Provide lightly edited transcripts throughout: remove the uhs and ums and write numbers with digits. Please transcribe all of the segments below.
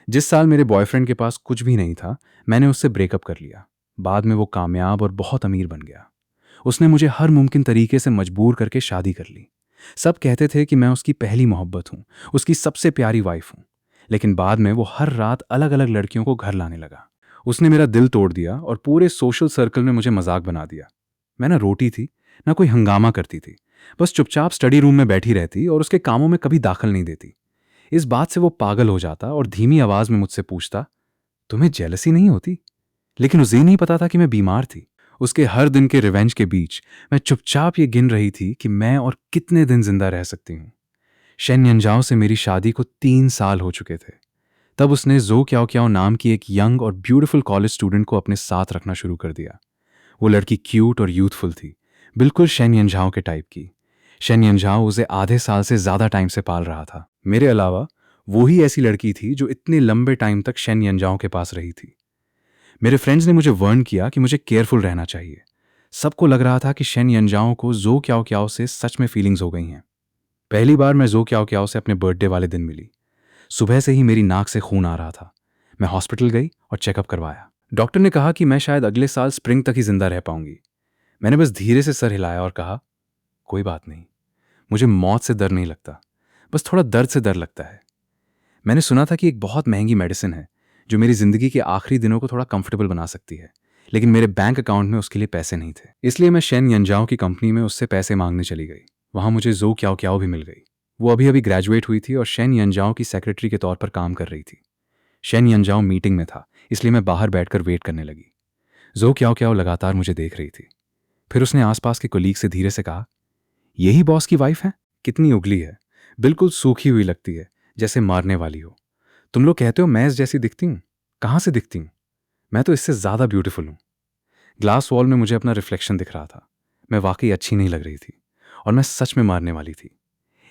जिस साल मेरे बॉयफ्रेंड के पास कुछ भी नहीं था, मैंने उससे ब्रेकअप कर लिया। बाद में वो कामयाब और बहुत अमीर बन गया। उसने मुझे हर मुमकिन तरीके से मजबूर करके शादी कर ली। सब कहते थे कि मैं उसकी पहली मोहब्बत हूँ, उसकी सबसे प्यारी वाइफ हूँ। लेकिन बाद में वो हर रात अलग अलग लड़कियों को घर लाने लगा। उसने मेरा दिल तोड़ दिया और पूरे सोशल सर्कल में मुझे मजाक बना दिया। मैं ना रोटी थी, ना कोई हंगामा करती थी। बस चुपचाप स्टडी रूम में बैठी रहती और उसके कामों में कभी दाखिल नहीं देती। इस बात से वो पागल हो जाता और धीमी आवाज में मुझसे पूछता, तुम्हें जेलसी नहीं होती? लेकिन उसे नहीं पता था कि मैं बीमार थी। उसके हर दिन के रिवेंज के बीच मैं चुपचाप ये गिन रही थी कि मैं और कितने दिन जिंदा रह सकती हूँ। शेन यंजाओ से मेरी शादी को 3 साल हो चुके थे। तब उसने जो क्याओ क्याओ नाम की एक यंग और ब्यूटीफुल कॉलेज स्टूडेंट को अपने साथ रखना शुरू कर दिया। वो लड़की क्यूट और यूथफुल थी, बिल्कुल शेन यंजाओ के टाइप की। शेन यंजाओ उसे आधे साल से ज्यादा टाइम से पाल रहा था। मेरे अलावा वो ही ऐसी लड़की थी जो इतने लंबे टाइम तक शेन यंजाओ के पास रही थी। मेरे फ्रेंड्स ने मुझे वार्न किया कि मुझे केयरफुल रहना चाहिए। सबको लग रहा था कि शेन यंजाओ को जो क्याओ क्याओ से सच में फीलिंग्स हो गई हैं। पहली बार मैं जो क्याओ क्याओ से अपने बर्थडे वाले दिन मिली। सुबह से ही मेरी नाक से खून आ रहा था। मैं हॉस्पिटल गई और चेकअप करवाया। डॉक्टर ने कहा कि मैं शायद अगले साल स्प्रिंग तक ही जिंदा रह पाऊंगी। मैंने बस धीरे से सर हिलाया और कहा, कोई बात नहीं, मुझे मौत से डर नहीं लगता, बस थोड़ा दर्द से डर लगता है। मैंने सुना था कि एक बहुत महंगी मेडिसिन है जो मेरी जिंदगी के आखिरी दिनों को थोड़ा कंफर्टेबल बना सकती है, लेकिन मेरे बैंक अकाउंट में उसके लिए पैसे नहीं थे। इसलिए मैं शेन यंजाओ की कंपनी में उससे पैसे मांगने चली गई। वहां मुझे जो क्याओ क्याओ भी मिल गई। वो अभी अभी ग्रेजुएट हुई थी और शेन यंजाओ की सेक्रेटरी के तौर पर काम कर रही थी। शेन यंजाओ मीटिंग में था, इसलिए मैं बाहर बैठकर वेट करने लगी। जो क्याओ क्याओ लगातार मुझे देख रही थी। फिर उसने आसपास के कोलीग से धीरे से कहा, यही बॉस की वाइफ है? कितनी उगली है, बिल्कुल सूखी हुई लगती है, जैसे मारने वाली हो। तुम लोग कहते हो मैं इस जैसी दिखती हूँ, कहाँ से दिखती हूँ? मैं तो इससे ज्यादा ब्यूटीफुल हूँ। ग्लास वॉल में मुझे अपना रिफ्लेक्शन दिख रहा था। मैं वाकई अच्छी नहीं लग रही थी और मैं सच में मारने वाली थी।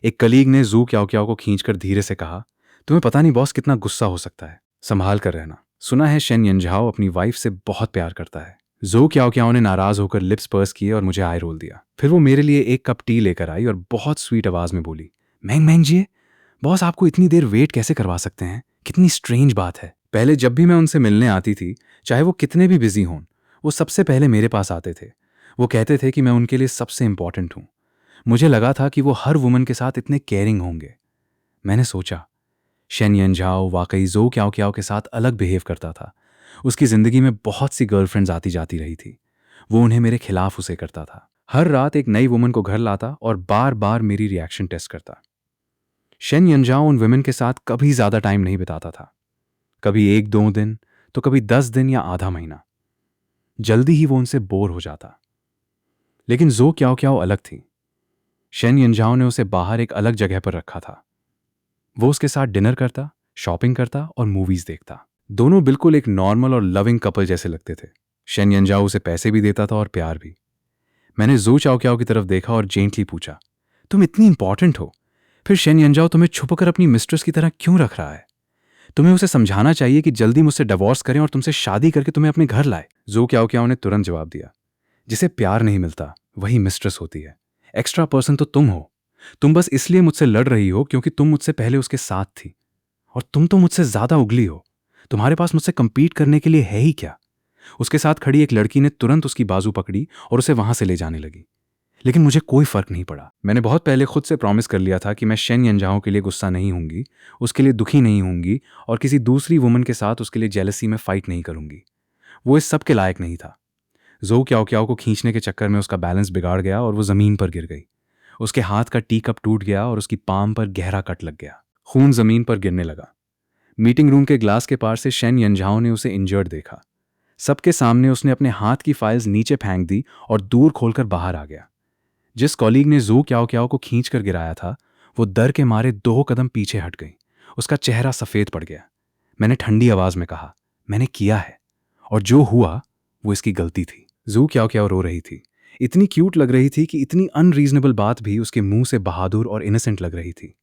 एक कलीग ने जू क्याओ क्याओ को खींचकर धीरे से कहा, तुम्हें पता नहीं बॉस कितना गुस्सा हो सकता है, संभाल कर रहना। सुना है शेन यंजाओ अपनी वाइफ से बहुत प्यार करता है। जो क्याओ क्याओ ने नाराज होकर लिप्स पर्स किए और मुझे आई रोल दिया। फिर वो मेरे लिए एक कप टी लेकर आई और बहुत स्वीट आवाज में बोली, मैंग मैंग जी, बॉस आपको इतनी देर वेट कैसे करवा सकते हैं? कितनी स्ट्रेंज बात है। पहले जब भी मैं उनसे मिलने आती थी, चाहे वो कितने भी बिजी हों, वो सबसे पहले मेरे पास आते थे। वो कहते थे कि मैं उनके लिए सबसे इंपॉर्टेंट हूँ। मुझे लगा था कि वो हर वुमन के साथ इतने केयरिंग होंगे। मैंने सोचा, शेन यंजाओ वाकई जो क्याओ क्याओ के साथ अलग बिहेव करता था। उसकी जिंदगी में बहुत सी गर्लफ्रेंड्स आती जाती रही थी। वो उन्हें मेरे खिलाफ उसे करता था। हर रात एक नई वुमन को घर लाता और बार बार मेरी रिएक्शन टेस्ट करता। शेन यंजाओ उन वुमेन के साथ कभी ज्यादा टाइम नहीं बिताता था। कभी 1-2 दिन, तो कभी 10 दिन या आधा महीना। जल्दी ही वो उनसे बोर हो जाता। लेकिन जो क्याओ क्याओ अलग थी। शेन यंजाओ ने उसे बाहर एक अलग जगह पर रखा था। वो उसके साथ डिनर करता, शॉपिंग करता और मूवीज देखता। दोनों बिल्कुल एक नॉर्मल और लविंग कपल जैसे लगते थे। शेन यंजाओ उसे पैसे भी देता था और प्यार भी। मैंने जू चाओ क्याओ की तरफ देखा और जेंटली पूछा, तुम इतनी इंपॉर्टेंट हो, फिर शेन यंजाओ तुम्हें छुपकर अपनी मिस्ट्रेस की तरह क्यों रख रहा है? तुम्हें उसे समझाना चाहिए कि जल्दी मुझसे डिवोर्स करें और तुमसे शादी करके तुम्हें अपने घर लाए। जू क्याओ क्याओ ने तुरंत जवाब दिया, जिसे प्यार नहीं मिलता वही मिस्ट्रेस होती है। एक्स्ट्रा पर्सन तो तुम हो। तुम बस इसलिए मुझसे लड़ रही हो क्योंकि तुम मुझसे पहले उसके साथ थी। और तुम तो मुझसे ज्यादा उगली हो। तुम्हारे पास मुझसे कंपीट करने के लिए है ही क्या? उसके साथ खड़ी एक लड़की ने तुरंत उसकी बाजू पकड़ी और उसे वहां से ले जाने लगी। लेकिन मुझे कोई फर्क नहीं पड़ा। मैंने बहुत पहले खुद से प्रॉमिस कर लिया था कि मैं शेन यंजाओ के लिए गुस्सा नहीं होंगी, उसके लिए दुखी नहीं होंगी और किसी दूसरी वुमन के साथ उसके लिए जेलसी में फाइट नहीं करूंगी। वो इस सब के लायक नहीं था। जो क्याओ क्याओ को खींचने के चक्कर में उसका बैलेंस बिगाड़ गया और वो जमीन पर गिर गई। उसके हाथ का टी कप टूट गया और उसकी पाम पर गहरा कट लग गया। खून जमीन पर गिरने लगा। मीटिंग रूम के ग्लास के पार से शेन यंजाओ ने उसे इंजर्ड देखा। सबके सामने उसने अपने हाथ की फाइल्स नीचे फेंक दी और दूर खोलकर बाहर आ गया। जिस कॉलीग ने जू क्याओ क्याओ को खींच कर गिराया था, वो डर के मारे 2 कदम पीछे हट गई। उसका चेहरा सफेद पड़ गया। मैंने ठंडी आवाज में कहा, मैंने किया है और जो हुआ वो इसकी गलती थी। जू क्याओ क्याओ रो रही थी। इतनी क्यूट लग रही थी कि इतनी अनरीजनेबल बात भी उसके मुंह से बहादुर और इनोसेंट लग रही थी।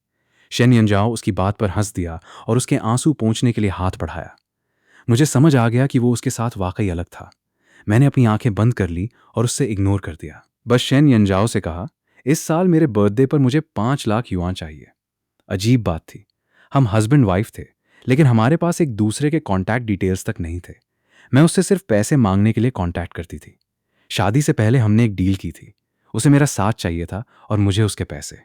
शेन यंजाओ उसकी बात पर हंस दिया और उसके आंसू पोंछने के लिए हाथ बढ़ाया। मुझे समझ आ गया कि वो उसके साथ वाकई अलग था। मैंने अपनी आंखें बंद कर ली और उससे इग्नोर कर दिया। बस शेन यंजाओ से कहा, इस साल मेरे बर्थडे पर मुझे 5 लाख युआन चाहिए। अजीब बात थी। हम हस्बैंड वाइफ थे, लेकिन हमारे पास एक दूसरे के कॉन्टैक्ट डिटेल्स तक नहीं थे। मैं उससे सिर्फ पैसे मांगने के लिए कॉन्टैक्ट करती थी। शादी से पहले हमने एक डील की थी। उसे मेरा साथ चाहिए था और मुझे उसके पैसे।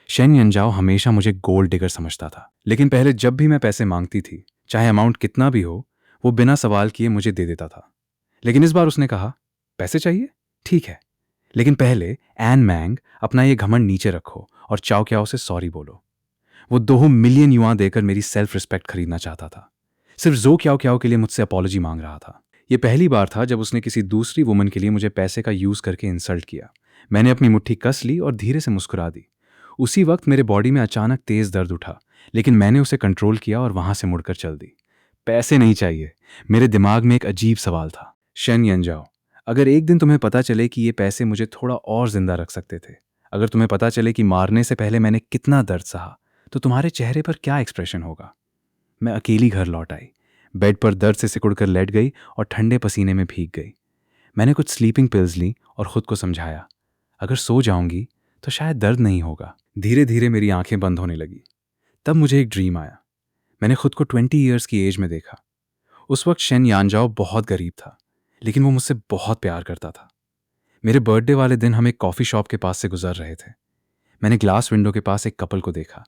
शेन यंजाओ हमेशा मुझे गोल्ड डिगर समझता था, लेकिन पहले जब भी मैं पैसे मांगती थी, चाहे अमाउंट कितना भी हो, वो बिना सवाल किए मुझे दे देता था। लेकिन इस बार उसने कहा, पैसे चाहिए? ठीक है, लेकिन पहले एन मैंग अपना ये घमंड नीचे रखो और चाओ क्याओ से सॉरी बोलो। वो 2 मिलियन युआन देकर मेरी सेल्फ रिस्पेक्ट खरीदना चाहता था। सिर्फ जो क्याओ क्याओ के लिए मुझसे अपॉलॉजी मांग रहा था। ये पहली बार था जब उसने किसी दूसरी वुमन के लिए मुझे पैसे का यूज करके इंसल्ट किया। मैंने अपनी मुट्ठी कस ली और धीरे से मुस्कुरा दी। उसी वक्त मेरे बॉडी में अचानक तेज दर्द उठा, लेकिन मैंने उसे कंट्रोल किया और वहां से मुड़कर चल दी। पैसे नहीं चाहिए। मेरे दिमाग में एक अजीब सवाल था। शेन यंजाओ, अगर एक दिन तुम्हें पता चले कि ये पैसे मुझे थोड़ा और जिंदा रख सकते थे, अगर तुम्हें पता चले कि मारने से पहले मैंने कितना दर्द सहा, तो तुम्हारे चेहरे पर क्या एक्सप्रेशन होगा? मैं अकेली घर लौट आई। बेड पर दर्द से सिकुड़कर लेट गई और ठंडे पसीने में भीग गई। मैंने कुछ स्लीपिंग पिल्स ली और खुद को समझाया, अगर सो जाऊंगी तो शायद दर्द नहीं होगा। धीरे धीरे मेरी आंखें बंद होने लगी। तब मुझे एक ड्रीम आया। मैंने खुद को 20 ईयर्स की एज में देखा। उस वक्त शेन यानजाओ बहुत गरीब था, लेकिन वो मुझसे बहुत प्यार करता था। मेरे बर्थडे वाले दिन हम एक कॉफ़ी शॉप के पास से गुजर रहे थे। मैंने ग्लास विंडो के पास एक कपल को देखा।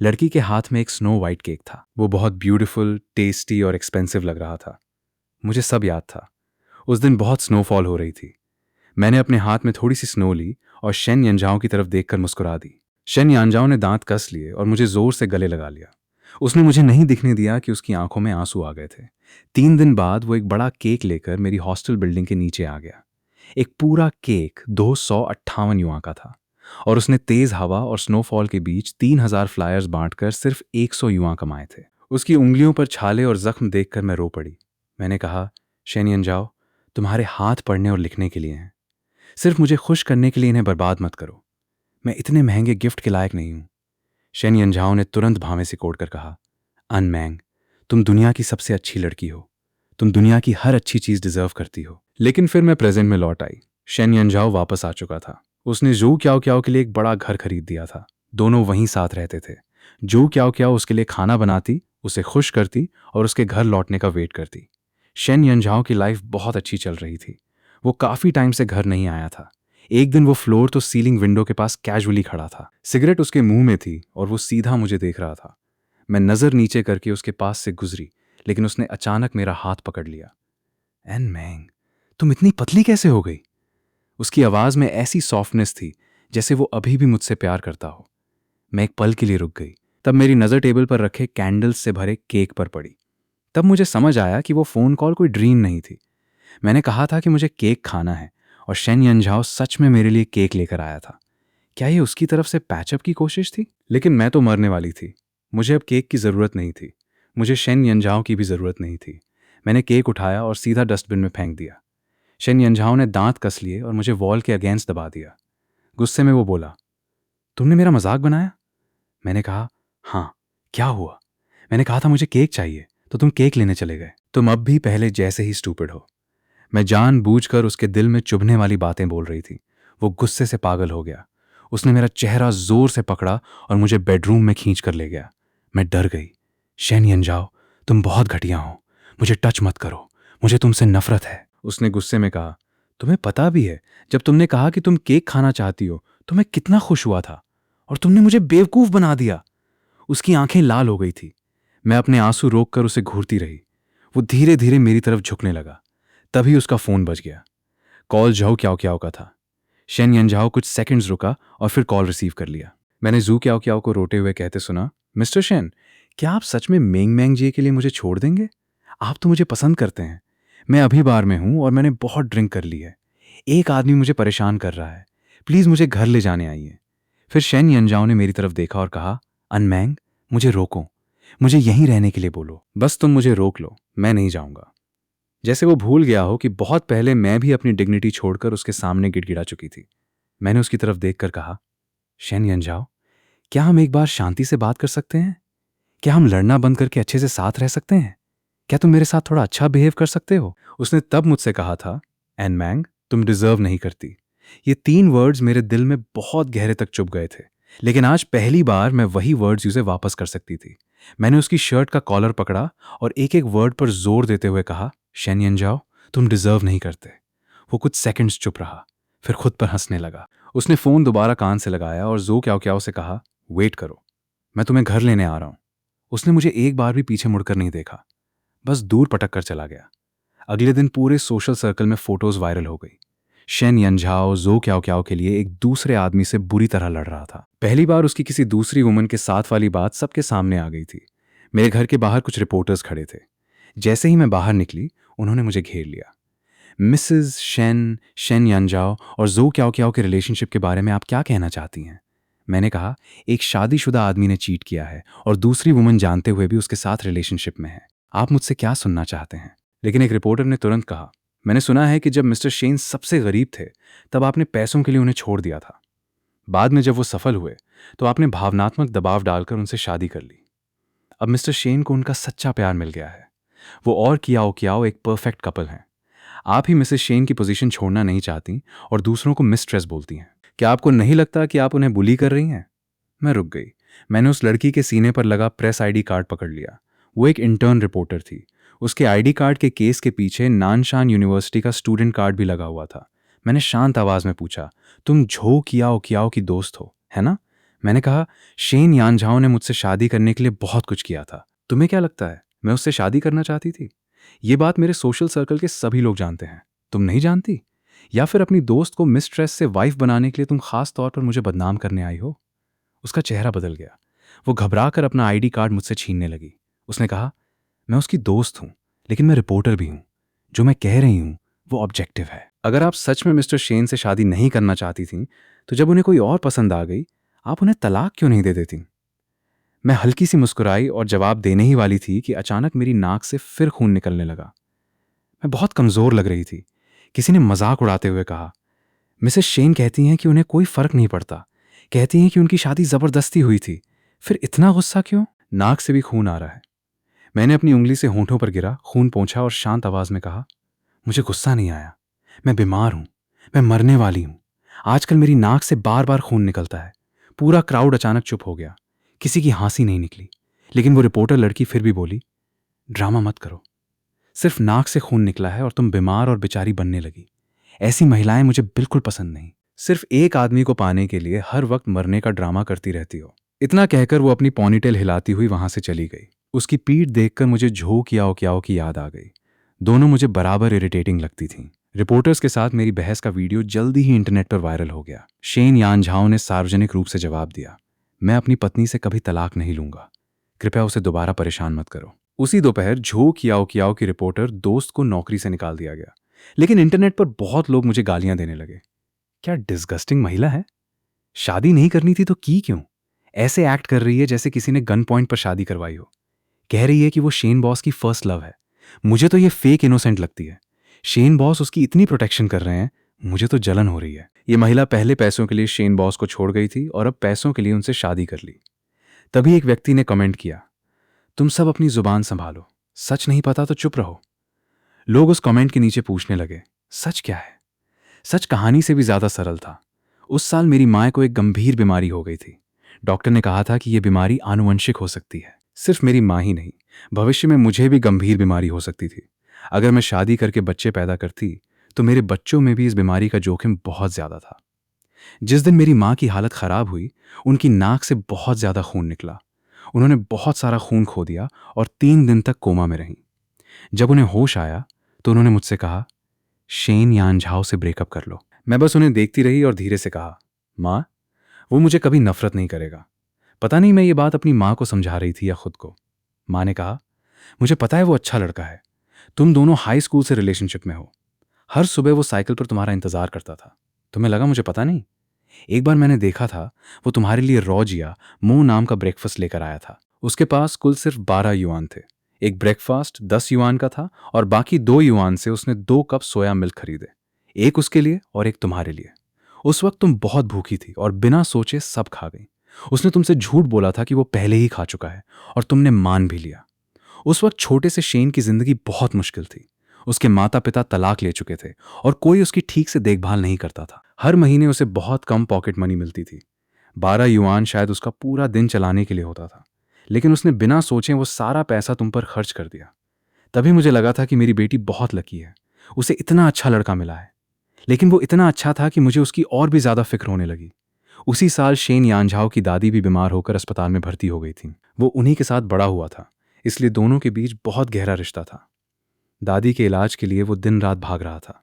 लड़की के हाथ में एक स्नो वाइट केक था। वो बहुत ब्यूटीफुल, टेस्टी और एक्सपेंसिव लग रहा था। मुझे सब याद था। उस दिन बहुत स्नोफॉल हो रही थी। मैंने अपने हाथ में थोड़ी सी स्नो ली और शेन यंजाओ की तरफ देखकर मुस्कुरा दी। शेन यानजाओ ने दांत कस लिए और मुझे जोर से गले लगा लिया। उसने मुझे नहीं दिखने दिया कि उसकी आंखों में आंसू आ गए थे। 3 दिन बाद वो एक बड़ा केक लेकर मेरी हॉस्टल बिल्डिंग के नीचे आ गया। एक पूरा केक 258 युआन का था और उसने तेज हवा और स्नोफॉल के बीच 3000 फ्लायर्स बांटकर सिर्फ 100 युआन कमाए थे। उसकी उंगलियों पर छाले और जख्म देखकर मैं रो पड़ी। मैंने कहा, शेन यंजाओ, तुम्हारे हाथ पढ़ने और लिखने के लिए हैं। सिर्फ मुझे खुश करने के लिए इन्हें बर्बाद मत करो। मैं इतने महंगे गिफ्ट के लायक नहीं हूं। शेन यंजाओ ने तुरंत भावे सिकोड़ कर कहा, अनमैंग, तुम दुनिया की सबसे अच्छी लड़की हो। तुम दुनिया की हर अच्छी चीज डिजर्व करती हो। लेकिन फिर मैं प्रेजेंट में लौट आई। शेन यंजाओ वापस आ चुका था। उसने जू क्याओ क्याओ के लिए एक बड़ा घर खरीद दिया था। दोनों वहीं साथ रहते थे। जू क्याओ क्याओ उसके लिए खाना बनाती, उसे खुश करती और उसके घर लौटने का वेट करती। शेन यंजाओ की लाइफ बहुत अच्छी चल रही थी। वो काफी टाइम से घर नहीं आया था। एक दिन वो फ्लोर तो सीलिंग विंडो के पास कैजुअली खड़ा था। सिगरेट उसके मुंह में थी और वो सीधा मुझे देख रहा था। मैं नजर नीचे करके उसके पास से गुजरी, लेकिन उसने अचानक मेरा हाथ पकड़ लिया। एन मैंग, तुम इतनी पतली कैसे हो गई? उसकी आवाज में ऐसी सॉफ्टनेस थी जैसे वो अभी भी मुझसे प्यार करता हो। मैं एक पल के लिए रुक गई। तब मेरी नजर टेबल पर रखे कैंडल्स से भरे केक पर पड़ी। तब मुझे समझ आया कि वो फोन कॉल कोई ड्रीम नहीं थी। मैंने कहा था कि मुझे केक खाना है और शेन यंजाओ सच में मेरे लिए केक लेकर आया था। क्या ये उसकी तरफ से पैचअप की कोशिश थी? लेकिन मैं तो मरने वाली थी। मुझे अब केक की जरूरत नहीं थी। मुझे शेन यंजाओ की भी जरूरत नहीं थी। मैंने केक उठाया और सीधा डस्टबिन में फेंक दिया। शेन यंजाओ ने दांत कस लिए और मुझे वॉल के अगेंस्ट दबा दिया। गुस्से में वो बोला, तुमने मेरा मजाक बनाया? मैंने कहा, हाँ, क्या हुआ? मैंने कहा था मुझे केक चाहिए, तो तुम केक लेने चले गए। तुम अब भी पहले जैसे ही स्टूपिड हो। मैं जानबूझकर उसके दिल में चुभने वाली बातें बोल रही थी। वो गुस्से से पागल हो गया। उसने मेरा चेहरा जोर से पकड़ा और मुझे बेडरूम में खींच कर ले गया। मैं डर गई। शेन यंजाओ, तुम बहुत घटिया हो। मुझे टच मत करो। मुझे तुमसे नफरत है। उसने गुस्से में कहा, तुम्हें पता भी है जब तुमने कहा कि तुम केक खाना चाहती हो तो मैं कितना खुश हुआ था, और तुमने मुझे बेवकूफ बना दिया। उसकी आंखें लाल हो गई थी। मैं अपने आंसू रोककर उसे घूरती रही। वो धीरे धीरे मेरी तरफ झुकने लगा। तभी उसका फोन बज गया। कॉल झो क्याओ क्याओ का था। शेन यंजाओ कुछ सेकंड्स रुका और फिर कॉल रिसीव कर लिया। मैंने जू क्याओ क्याओ को रोते हुए कहते सुना, मिस्टर शेन, क्या आप सच में मेंग मैंग जी के लिए मुझे छोड़ देंगे? आप तो मुझे पसंद करते हैं। मैं अभी बार में हूं और मैंने बहुत ड्रिंक कर ली है। एक आदमी मुझे परेशान कर रहा है। प्लीज मुझे घर ले जाने आइए। फिर शेन यंजाओ ने मेरी तरफ देखा और कहा, अनमैंग, मुझे रोको। मुझे यहीं रहने के लिए बोलो। बस तुम मुझे रोक लो, मैं नहीं जाऊंगा। जैसे वो भूल गया हो कि बहुत पहले मैं भी अपनी डिग्निटी छोड़कर उसके सामने गिड़गिड़ा चुकी थी। मैंने उसकी तरफ देखकर कहा, शेन यंजाओ, क्या हम एक बार शांति से बात कर सकते हैं? क्या हम लड़ना बंद करके अच्छे से साथ रह सकते हैं? क्या तुम मेरे साथ थोड़ा अच्छा बिहेव कर सकते हो? उसने तब मुझसे कहा था, एन मैंग, तुम डिजर्व नहीं करती। ये 3 वर्ड्स मेरे दिल में बहुत गहरे तक चुभ गए थे, लेकिन आज पहली बार मैं वही वर्ड्स उसे वापस कर सकती थी। मैंने उसकी शर्ट का कॉलर पकड़ा और एक एक वर्ड पर जोर देते हुए कहा, शेन यंजाओ, तुम डिजर्व नहीं करते। वो कुछ सेकंड्स चुप रहा, फिर खुद पर हंसने लगा। उसने फ़ोन दोबारा कान से लगाया और जो क्या क्या से कहा, वेट करो, मैं तुम्हें घर लेने आ रहा हूँ। उसने मुझे एक बार भी पीछे मुड़कर नहीं देखा, बस दूर पटक कर चला गया। अगले दिन पूरे सोशल सर्कल में फोटोज वायरल हो गई। शेन यंझाओ जो क्याओ क्याओ के लिए एक दूसरे आदमी से बुरी तरह लड़ रहा था। पहली बार उसकी किसी दूसरी वुमन के साथ वाली बात सबके सामने आ गई थी। मेरे घर के बाहर कुछ रिपोर्टर्स खड़े थे। जैसे ही मैं बाहर निकली, उन्होंने मुझे घेर लिया। मिसेस शेन, शेन यंझाओ और जो क्याओ क्याओ के रिलेशनशिप के बारे में आप क्या कहना चाहती हैं? मैंने कहा, एक शादीशुदा आदमी ने चीट किया है और दूसरी वुमन जानते हुए भी उसके साथ रिलेशनशिप में है। आप मुझसे क्या सुनना चाहते हैं? लेकिन एक रिपोर्टर ने तुरंत कहा, मैंने सुना है कि जब मिस्टर शेन सबसे गरीब थे तब आपने पैसों के लिए उन्हें छोड़ दिया था। बाद में जब वो सफल हुए तो आपने भावनात्मक दबाव डालकर उनसे शादी कर ली। अब मिस्टर शेन को उनका सच्चा प्यार मिल गया है। वो और कियाओ कियाओ एक परफेक्ट कपल हैं। आप ही मिसेस शेन की पोजीशन छोड़ना नहीं चाहती और दूसरों को मिस्ट्रेस बोलती हैं। क्या आपको नहीं लगता कि आप उन्हें बुली कर रही हैं? मैं रुक गई। मैंने उस लड़की के सीने पर लगा प्रेस आईडी कार्ड पकड़ लिया। वो एक इंटर्न रिपोर्टर थी। उसके आईडी कार्ड के केस के पीछे नानशान यूनिवर्सिटी का स्टूडेंट कार्ड भी लगा हुआ था। मैंने शांत आवाज में पूछा, तुम झो कियाओ कियाओ की दोस्त हो, है ना? मैंने कहा, शेन यानझाओ ने मुझसे शादी करने के लिए बहुत कुछ किया था। तुम्हें क्या लगता है मैं उससे शादी करना चाहती थी? ये बात मेरे सोशल सर्कल के सभी लोग जानते हैं। तुम नहीं जानती? या फिर अपनी दोस्त को मिस्ट्रेस से वाइफ बनाने के लिए तुम खास तौर पर मुझे बदनाम करने आई हो? उसका चेहरा बदल गया। वो घबरा कर अपना आईडी कार्ड मुझसे छीनने लगी। उसने कहा, मैं उसकी दोस्त हूं, लेकिन मैं रिपोर्टर भी हूं। जो मैं कह रही हूं वो ऑब्जेक्टिव है। अगर आप सच में मिस्टर शेन से शादी नहीं करना चाहती थीं, तो जब उन्हें कोई और पसंद आ गई, आप उन्हें तलाक क्यों नहीं दे देती? मैं हल्की सी मुस्कुराई और जवाब देने ही वाली थी कि अचानक मेरी नाक से फिर खून निकलने लगा। मैं बहुत कमजोर लग रही थी। किसी ने मजाक उड़ाते हुए कहा, मिसेस शेन कहती हैं कि उन्हें कोई फर्क नहीं पड़ता। कहती हैं कि उनकी शादी जबरदस्ती हुई थी। फिर इतना गुस्सा क्यों? नाक से भी खून आ रहा है। मैंने अपनी उंगली से होंठों पर गिरा, खून पोंछा और शांत आवाज में कहा, मुझे गुस्सा नहीं आया। मैं बीमार हूं। मैं मरने वाली हूं। आजकल मेरी नाक से बार बार खून निकलता है। पूरा क्राउड अचानक चुप हो गया। किसी की हंसी नहीं निकली। लेकिन वो रिपोर्टर लड़की फिर भी बोली, ड्रामा मत करो। सिर्फ नाक से खून निकला है और तुम बीमार और बेचारी बनने लगी। ऐसी महिलाएं मुझे बिल्कुल पसंद नहीं। सिर्फ एक आदमी को पाने के लिए हर वक्त मरने का ड्रामा करती रहती हो। इतना कहकर वो अपनी पॉनीटेल हिलाती हुई वहां से चली गई। उसकी पीठ देखकर मुझे झो कियाओ कियाओ की याद आ गई। दोनों मुझे बराबर इरिटेटिंग लगती थीं। रिपोर्टर्स के साथ मेरी बहस का वीडियो जल्दी ही इंटरनेट पर वायरल हो गया। शेन यानझाओ ने सार्वजनिक रूप से जवाब दिया, मैं अपनी पत्नी से कभी तलाक नहीं लूंगा। कृपया उसे दोबारा परेशान मत करो। उसी दोपहर झो कियाओ कियाओ की रिपोर्टर दोस्त को नौकरी से निकाल दिया गया। लेकिन इंटरनेट पर बहुत लोग मुझे गालियां देने लगे। क्या डिस्गस्टिंग महिला है। शादी नहीं करनी थी तो की क्यों? ऐसे एक्ट कर रही है जैसे किसी ने गन पॉइंट पर शादी करवाई हो। कह रही है कि वो शेन बॉस की फर्स्ट लव है। मुझे तो ये फेक इनोसेंट लगती है। शेन बॉस उसकी इतनी प्रोटेक्शन कर रहे हैं, मुझे तो जलन हो रही है। ये महिला पहले पैसों के लिए शेन बॉस को छोड़ गई थी और अब पैसों के लिए उनसे शादी कर ली। तभी एक व्यक्ति ने कमेंट किया, तुम सब अपनी जुबान संभालो, सच नहीं पता तो चुप रहो। लोग उस कमेंट के नीचे पूछने लगे, सच क्या है? सच कहानी से भी ज्यादा सरल था। उस साल मेरी माँ को एक गंभीर बीमारी हो गई थी। डॉक्टर ने कहा था कि यह बीमारी आनुवंशिक हो सकती है। सिर्फ मेरी माँ ही नहीं, भविष्य में मुझे भी गंभीर बीमारी हो सकती थी। अगर मैं शादी करके बच्चे पैदा करती तो मेरे बच्चों में भी इस बीमारी का जोखिम बहुत ज्यादा था। जिस दिन मेरी माँ की हालत खराब हुई, उनकी नाक से बहुत ज्यादा खून निकला। उन्होंने बहुत सारा खून खो दिया और 3 दिन तक कोमा में रहीं। जब उन्हें होश आया तो उन्होंने मुझसे कहा, शेन यानझाओ से ब्रेकअप कर लो। मैं बस उन्हें देखती रही और धीरे से कहा, माँ, वो मुझे कभी नफरत नहीं करेगा। पता नहीं मैं ये बात अपनी माँ को समझा रही थी या खुद को। माँ ने कहा, मुझे पता है वो अच्छा लड़का है। तुम दोनों हाई स्कूल से रिलेशनशिप में हो। हर सुबह वो साइकिल पर तुम्हारा इंतजार करता था। तुम्हें लगा मुझे पता नहीं? एक बार मैंने देखा था, वो तुम्हारे लिए रोज या मो नाम का ब्रेकफास्ट लेकर आया था। उसके पास कुल सिर्फ 12 युआन थे। एक ब्रेकफास्ट 10 युआन का था और बाकी 2 युआन से उसने 2 कप सोया मिल्क खरीदे। एक उसके लिए और एक तुम्हारे लिए। उस वक्त तुम बहुत भूखी थी और बिना सोचे सब खा गई। उसने तुमसे झूठ बोला था कि वो पहले ही खा चुका है और तुमने मान भी लिया। उस वक्त छोटे से शेन की जिंदगी बहुत मुश्किल थी। उसके माता पिता तलाक ले चुके थे और कोई उसकी ठीक से देखभाल नहीं करता था। हर महीने उसे बहुत कम पॉकेट मनी मिलती थी। 12 युआन शायद उसका पूरा दिन चलाने के लिए होता था। लेकिन उसने बिना सोचे वो सारा पैसा तुम पर खर्च कर दिया। तभी मुझे लगा था कि मेरी बेटी बहुत लकी है, उसे इतना अच्छा लड़का मिला है। लेकिन वो इतना अच्छा था कि मुझे उसकी और भी ज़्यादा फिक्र होने लगी। उसी साल शेन यानझाओ की दादी भी बीमार होकर अस्पताल में भर्ती हो गई थी। वो उन्हीं के साथ बड़ा हुआ था, इसलिए दोनों के बीच बहुत गहरा रिश्ता था। दादी के इलाज के लिए वो दिन रात भाग रहा था।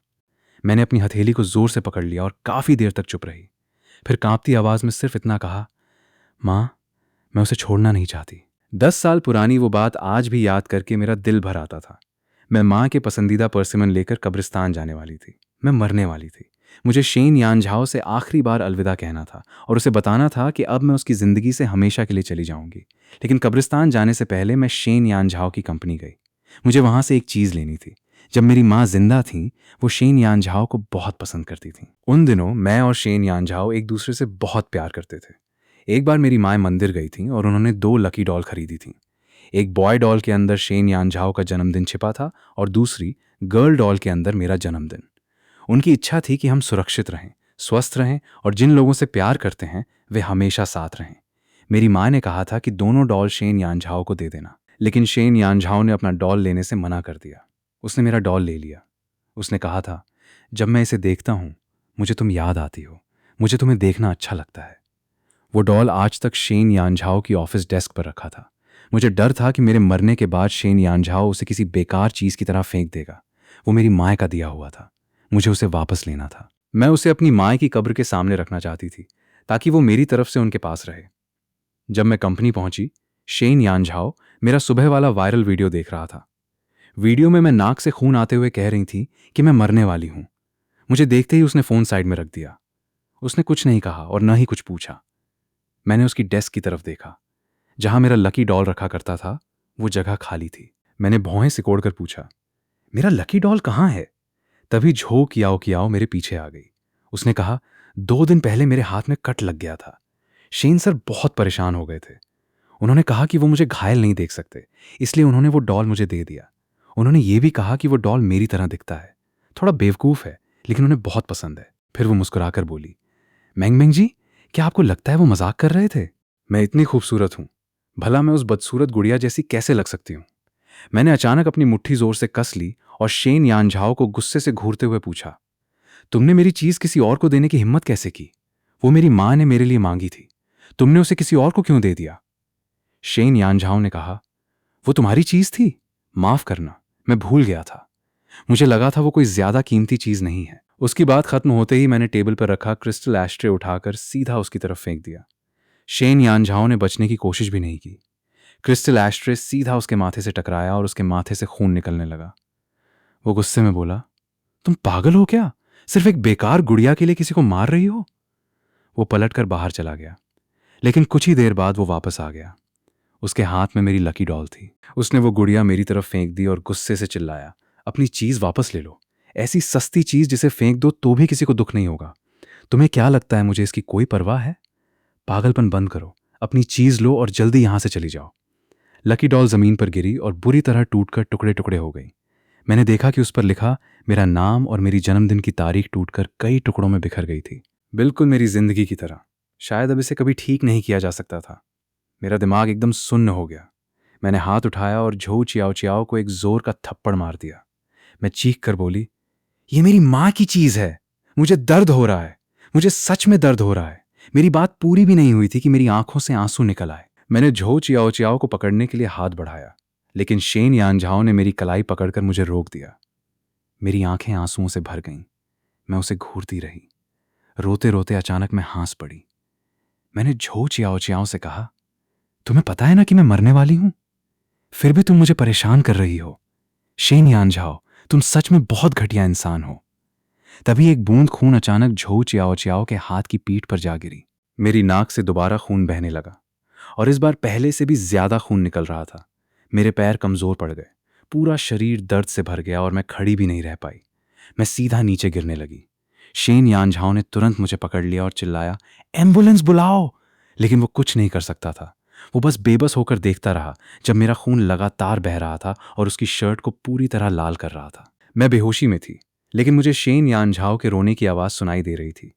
मैंने अपनी हथेली को जोर से पकड़ लिया और काफ़ी देर तक चुप रही। फिर कांपती आवाज़ में सिर्फ इतना कहा, माँ, मैं उसे छोड़ना नहीं चाहती। 10 साल पुरानी वो बात आज भी याद करके मेरा दिल भर आता था। मैं माँ के पसंदीदा परसिमन लेकर कब्रिस्तान जाने वाली थी। मैं मरने वाली थी। मुझे शेन यानझाओ से आखिरी बार अलविदा कहना था और उसे बताना था कि अब मैं उसकी ज़िंदगी से हमेशा के लिए चली जाऊंगी। लेकिन कब्रिस्तान जाने से पहले मैं शेन यानझाओ की कंपनी गई। मुझे वहाँ से एक चीज़ लेनी थी। जब मेरी माँ जिंदा थी, वो शेन यानझाओ को बहुत पसंद करती थी। उन दिनों मैं और शेन यानझाओ एक दूसरे से बहुत प्यार करते थे। एक बार मेरी माँ मंदिर गई थी और उन्होंने 2 लकी डॉल खरीदी थी। एक बॉय डॉल के अंदर शेन यानझाओ का जन्मदिन छिपा था और दूसरी गर्ल डॉल के अंदर मेरा जन्मदिन। उनकी इच्छा थी कि हम सुरक्षित रहें, स्वस्थ रहें और जिन लोगों से प्यार करते हैं वे हमेशा साथ रहें। मेरी माँ ने कहा था कि दोनों डॉल शेन यानझाओ को दे देना, लेकिन शेन यानझाओ ने अपना डॉल लेने से मना कर दिया। उसने मेरा डॉल ले लिया। उसने कहा था, जब मैं इसे देखता हूँ मुझे तुम याद आती हो, मुझे तुम्हें देखना अच्छा लगता है। वो डॉल आज तक शेन यानझाओ की ऑफिस डेस्क पर रखा था। मुझे डर था कि मेरे मरने के बाद शेन यानझाओ उसे किसी बेकार चीज़ की तरह फेंक देगा। वो मेरी माँ का दिया हुआ था, मुझे उसे वापस लेना था। मैं उसे अपनी माँ की कब्र के सामने रखना चाहती थी ताकि वो मेरी तरफ से उनके पास रहे। जब मैं कंपनी पहुंची, शेन यानझाओ मेरा सुबह वाला वायरल वीडियो देख रहा था। वीडियो में मैं नाक से खून आते हुए कह रही थी कि मैं मरने वाली हूं। मुझे देखते ही उसने फ़ोन साइड में रख दिया। उसने कुछ नहीं कहा और न ही कुछ पूछा। मैंने उसकी डेस्क की तरफ देखा। जहां मेरा लकी डॉल रखा करता था, वो जगह खाली थी। मैंने भौहें सिकोड़कर पूछा, मेरा लकी डॉल कहाँ है? तभी झो कियाओ कियाओ मेरे पीछे आ गई। उसने कहा, 2 दिन पहले मेरे हाथ में कट लग गया था। शेन सर बहुत परेशान हो गए थे। उन्होंने कहा कि वो मुझे घायल नहीं देख सकते, इसलिए उन्होंने वो डॉल मुझे दे दिया। उन्होंने ये भी कहा कि वो डॉल मेरी तरह दिखता है, थोड़ा बेवकूफ़ है, लेकिन उन्हें बहुत पसंद है। फिर वो मुस्कुराकर बोली, मैंग मैंग जी, क्या आपको लगता है वो मजाक कर रहे थे? मैं इतनी खूबसूरत हूं, भला मैं उस बदसूरत गुड़िया जैसी कैसे लग सकती हूँ? मैंने अचानक अपनी मुट्ठी जोर से कस ली और शेन यानझाओ को गुस्से से घूरते हुए पूछा, तुमने मेरी चीज किसी और को देने की हिम्मत कैसे की? वो मेरी माँ ने मेरे लिए मांगी थी, तुमने उसे किसी और को क्यों दे दिया? शेन यानझाओ ने कहा, वो तुम्हारी चीज थी? माफ करना, मैं भूल गया था। मुझे लगा था वो कोई ज्यादा कीमती चीज नहीं है। उसकी बात खत्म होते ही मैंने टेबल पर रखा क्रिस्टल एस्ट्रे उठाकर सीधा उसकी तरफ फेंक दिया। शेन यानझाओ ने बचने की कोशिश भी नहीं की। क्रिस्टल एस्ट्रे सीधा उसके माथे से टकराया और उसके माथे से खून निकलने लगा। वो गुस्से में बोला, तुम पागल हो क्या? सिर्फ एक बेकार गुड़िया के लिए किसी को मार रही हो? वो पलटकर बाहर चला गया, लेकिन कुछ ही देर बाद वो वापस आ गया। उसके हाथ में मेरी लकी डॉल थी। उसने वो गुड़िया मेरी तरफ फेंक दी और गुस्से से चिल्लाया, अपनी चीज वापस ले लो। ऐसी सस्ती चीज जिसे फेंक दो तो भी किसी को दुख नहीं होगा। तुम्हें क्या लगता है मुझे इसकी कोई परवाह है? पागलपन बंद करो, अपनी चीज लो और जल्दी यहां से चली जाओ। लकी डॉल जमीन पर गिरी और बुरी तरह टूटकर टुकड़े टुकड़े हो गई। मैंने देखा कि उस पर लिखा मेरा नाम और मेरी जन्मदिन की तारीख टूटकर कई टुकड़ों में बिखर गई थी, बिल्कुल मेरी जिंदगी की तरह। शायद अब इसे कभी ठीक नहीं किया जा सकता था। मेरा दिमाग एकदम सुन्न हो गया। मैंने हाथ उठाया और झो चियाओ चियाओ को एक जोर का थप्पड़ मार दिया। मैं चीख कर बोली, ये मेरी माँ की चीज है, मुझे दर्द हो रहा है, मुझे सच में दर्द हो रहा है। मेरी बात पूरी भी नहीं हुई थी कि मेरी आंखों से आंसू निकल आए। मैंने झो चियाओ चियाओ को पकड़ने के लिए हाथ बढ़ाया, लेकिन शेन यानझाओ ने मेरी कलाई पकड़कर मुझे रोक दिया। मेरी आंखें आंसुओं से भर गईं। मैं उसे घूरती रही। रोते रोते अचानक मैं हंस पड़ी। मैंने झो चियाओ चियाओ से कहा, तुम्हें पता है ना कि मैं मरने वाली हूं, फिर भी तुम मुझे परेशान कर रही हो। शेन यानझाओ, तुम सच में बहुत घटिया इंसान हो। तभी एक बूंद खून अचानक झो चियाओ चियाओ के हाथ की पीठ पर जा गिरी। मेरी नाक से दोबारा खून बहने लगा और इस बार पहले से भी ज्यादा खून निकल रहा था। मेरे पैर कमजोर पड़ गए, पूरा शरीर दर्द से भर गया और मैं खड़ी भी नहीं रह पाई। मैं सीधा नीचे गिरने लगी। शेन यानझाओ ने तुरंत मुझे पकड़ लिया और चिल्लाया, एम्बुलेंस बुलाओ। लेकिन वो कुछ नहीं कर सकता था। वो बस बेबस होकर देखता रहा जब मेरा खून लगातार बह रहा था और उसकी शर्ट को पूरी तरह लाल कर रहा था। मैं बेहोशी में थी, लेकिन मुझे शेन यानझाओ के रोने की आवाज सुनाई दे रही थी।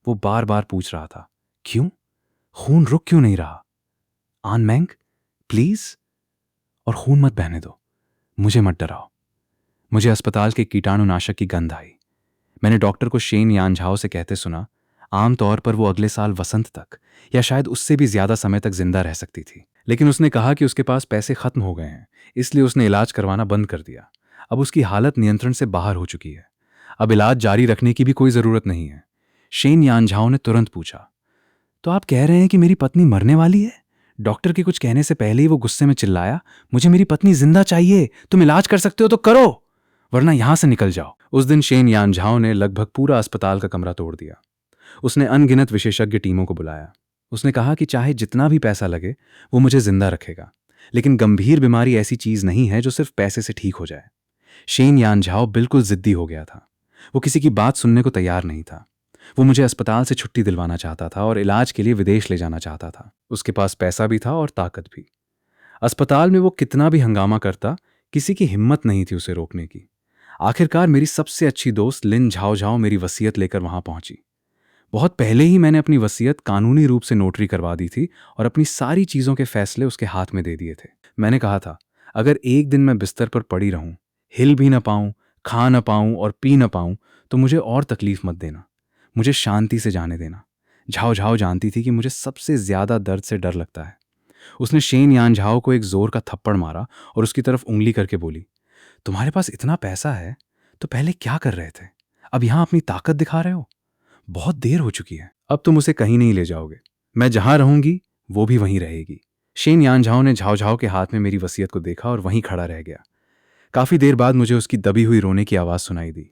वो बार बार पूछ रहा था, क्यों? खून रुक क्यों नहीं रहा? आन मैंग, प्लीज, और खून मत बहने दो, मुझे मत डराओ। मुझे अस्पताल के कीटाणुनाशक की गंध आई। मैंने डॉक्टर को शेन यानझाओ से कहते सुना, आमतौर पर वो अगले साल वसंत तक या शायद उससे भी ज्यादा समय तक जिंदा रह सकती थी, लेकिन उसने कहा कि उसके पास पैसे खत्म हो गए हैं, इसलिए उसने इलाज करवाना बंद कर दिया। अब उसकी हालत नियंत्रण से बाहर हो चुकी है। अब इलाज जारी रखने की भी कोई जरूरत नहीं है। शेन यानझाओ ने तुरंत पूछा, तो आप कह रहे हैं कि मेरी पत्नी मरने वाली है? डॉक्टर के कुछ कहने से पहले ही वो गुस्से में चिल्लाया, मुझे मेरी पत्नी जिंदा चाहिए, तुम इलाज कर सकते हो तो करो, वरना यहां से निकल जाओ। उस दिन शेन यानझाओ ने लगभग पूरा अस्पताल का कमरा तोड़ दिया। उसने अनगिनत विशेषज्ञ टीमों को बुलाया। उसने कहा कि चाहे जितना भी पैसा लगे वो मुझे जिंदा रखेगा, लेकिन गंभीर बीमारी ऐसी चीज नहीं है जो सिर्फ पैसे से ठीक हो जाए। शेन यानझाओ बिल्कुल जिद्दी हो गया था। वो किसी की बात सुनने को तैयार नहीं था। वो मुझे अस्पताल से छुट्टी दिलवाना चाहता था और इलाज के लिए विदेश ले जाना चाहता था। उसके पास पैसा भी था और ताकत भी। अस्पताल में वो कितना भी हंगामा करता, किसी की हिम्मत नहीं थी उसे रोकने की। आखिरकार मेरी सबसे अच्छी दोस्त लिन झाओ झाओ मेरी वसीयत लेकर वहां पहुंची। बहुत पहले ही मैंने अपनी वसीयत कानूनी रूप से नोटरी करवा दी थी और अपनी सारी चीजों के फैसले उसके हाथ में दे दिए थे। मैंने कहा था, अगर एक दिन मैं बिस्तर पर पड़ी रहूं, हिल भी ना पाऊं, खा ना पाऊं और पी ना पाऊं, तो मुझे और तकलीफ मत देना, मुझे शांति से जाने देना। झाओ झाओ जानती थी कि मुझे सबसे ज्यादा दर्द से डर लगता है। उसने शेन यानझाओ को एक जोर का थप्पड़ मारा और उसकी तरफ उंगली करके बोली, तुम्हारे पास इतना पैसा है तो पहले क्या कर रहे थे? अब यहां अपनी ताकत दिखा रहे हो? बहुत देर हो चुकी है, अब तुम उसे कहीं नहीं ले जाओगे। मैं जहां रहूंगी वो भी वहीं रहेगी। शेन यानझाओ ने झाओ झाओ के हाथ में मेरी वसीयत को देखा और वहीं खड़ा रह गया। काफी देर बाद मुझे उसकी दबी हुई रोने की आवाज सुनाई दी।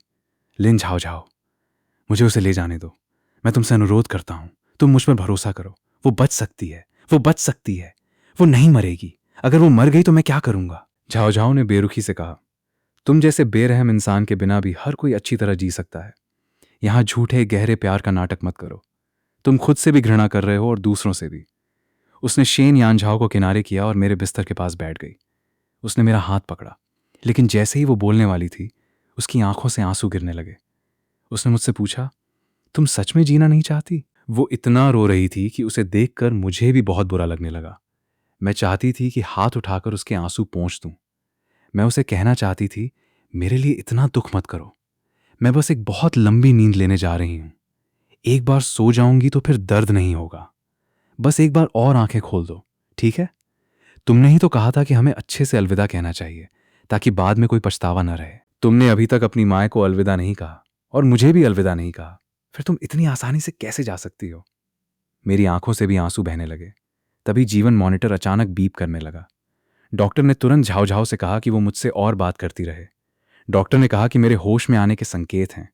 लिन झाओ झाओ, मुझे उसे ले जाने दो, मैं तुमसे अनुरोध करता हूं, तुम मुझ पर भरोसा करो। वो बच सकती है, वो बच सकती है, वो नहीं मरेगी। अगर वो मर गई तो मैं क्या करूंगा? झाओ झाओ ने बेरुखी से कहा, तुम जैसे बेरहम इंसान के बिना भी हर कोई अच्छी तरह जी सकता है। यहां झूठे गहरे प्यार का नाटक मत करो। तुम खुद से भी घृणा कर रहे हो और दूसरों से भी। उसने शेन यानझाओ को किनारे किया और मेरे बिस्तर के पास बैठ गई। उसने मेरा हाथ पकड़ा, लेकिन जैसे ही वो बोलने वाली थी, उसकी आंखों से आंसू गिरने लगे। उसने मुझसे पूछा, तुम सच में जीना नहीं चाहती? वो इतना रो रही थी कि उसे देखकर मुझे भी बहुत बुरा लगने लगा। मैं चाहती थी कि हाथ उठाकर उसके आंसू पोंछ दूं। मैं उसे कहना चाहती थी, मेरे लिए इतना दुख मत करो, मैं बस एक बहुत लंबी नींद लेने जा रही हूं। एक बार सो जाऊंगी तो फिर दर्द नहीं होगा। बस एक बार और आंखें खोल दो, ठीक है? तुमने ही तो कहा था कि हमें अच्छे से अलविदा कहना चाहिए, ताकि बाद में कोई पछतावा न रहे। तुमने अभी तक अपनी माँ को अलविदा नहीं कहा और मुझे भी अलविदा नहीं कहा, फिर तुम इतनी आसानी से कैसे जा सकती हो? मेरी आंखों से भी आंसू बहने लगे। तभी जीवन मॉनिटर अचानक बीप करने लगा। डॉक्टर ने तुरंत झाओ झाओ से कहा कि वो मुझसे और बात करती रहे। डॉक्टर ने कहा कि मेरे होश में आने के संकेत हैं।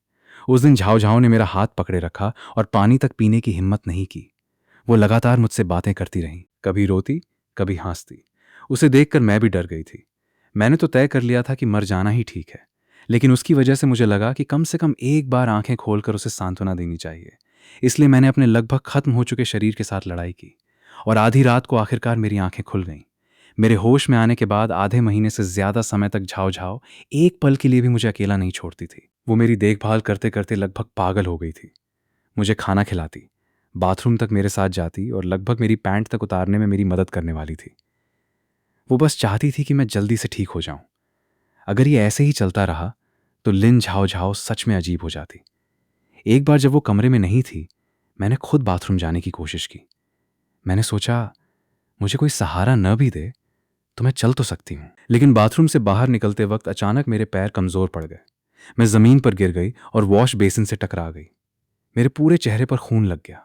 उस दिन झाओ झाओ ने मेरा हाथ पकड़े रखा और पानी तक पीने की हिम्मत नहीं की। वो लगातार मुझसे बातें करती रही, कभी रोती, कभी हंसती। उसे देखकर मैं भी डर गई थी। मैंने तो तय कर लिया था कि मर जाना ही ठीक है, लेकिन उसकी वजह से मुझे लगा कि कम से कम एक बार आंखें खोलकर उसे सांत्वना देनी चाहिए। इसलिए मैंने अपने लगभग खत्म हो चुके शरीर के साथ लड़ाई की और आधी रात को आखिरकार मेरी आंखें खुल गईं। मेरे होश में आने के बाद आधे महीने से ज्यादा समय तक झाओ झाओ एक पल के लिए भी मुझे अकेला नहीं छोड़ती थी। वो मेरी देखभाल करते करते लगभग पागल हो गई थी। मुझे खाना खिलाती, बाथरूम तक मेरे साथ जाती और लगभग मेरी पैंट तक उतारने में मेरी मदद करने वाली थी। वो बस चाहती थी कि मैं जल्दी से ठीक हो जाऊं। अगर ये ऐसे ही चलता रहा तो लिन झाओ झाओ सच में अजीब हो जाती। एक बार जब वो कमरे में नहीं थी, मैंने खुद बाथरूम जाने की कोशिश की। मैंने सोचा, मुझे कोई सहारा न भी दे तो मैं चल तो सकती हूँ। लेकिन बाथरूम से बाहर निकलते वक्त अचानक मेरे पैर कमजोर पड़ गए। मैं जमीन पर गिर गई और वॉश बेसिन से टकरा गई। मेरे पूरे चेहरे पर खून लग गया।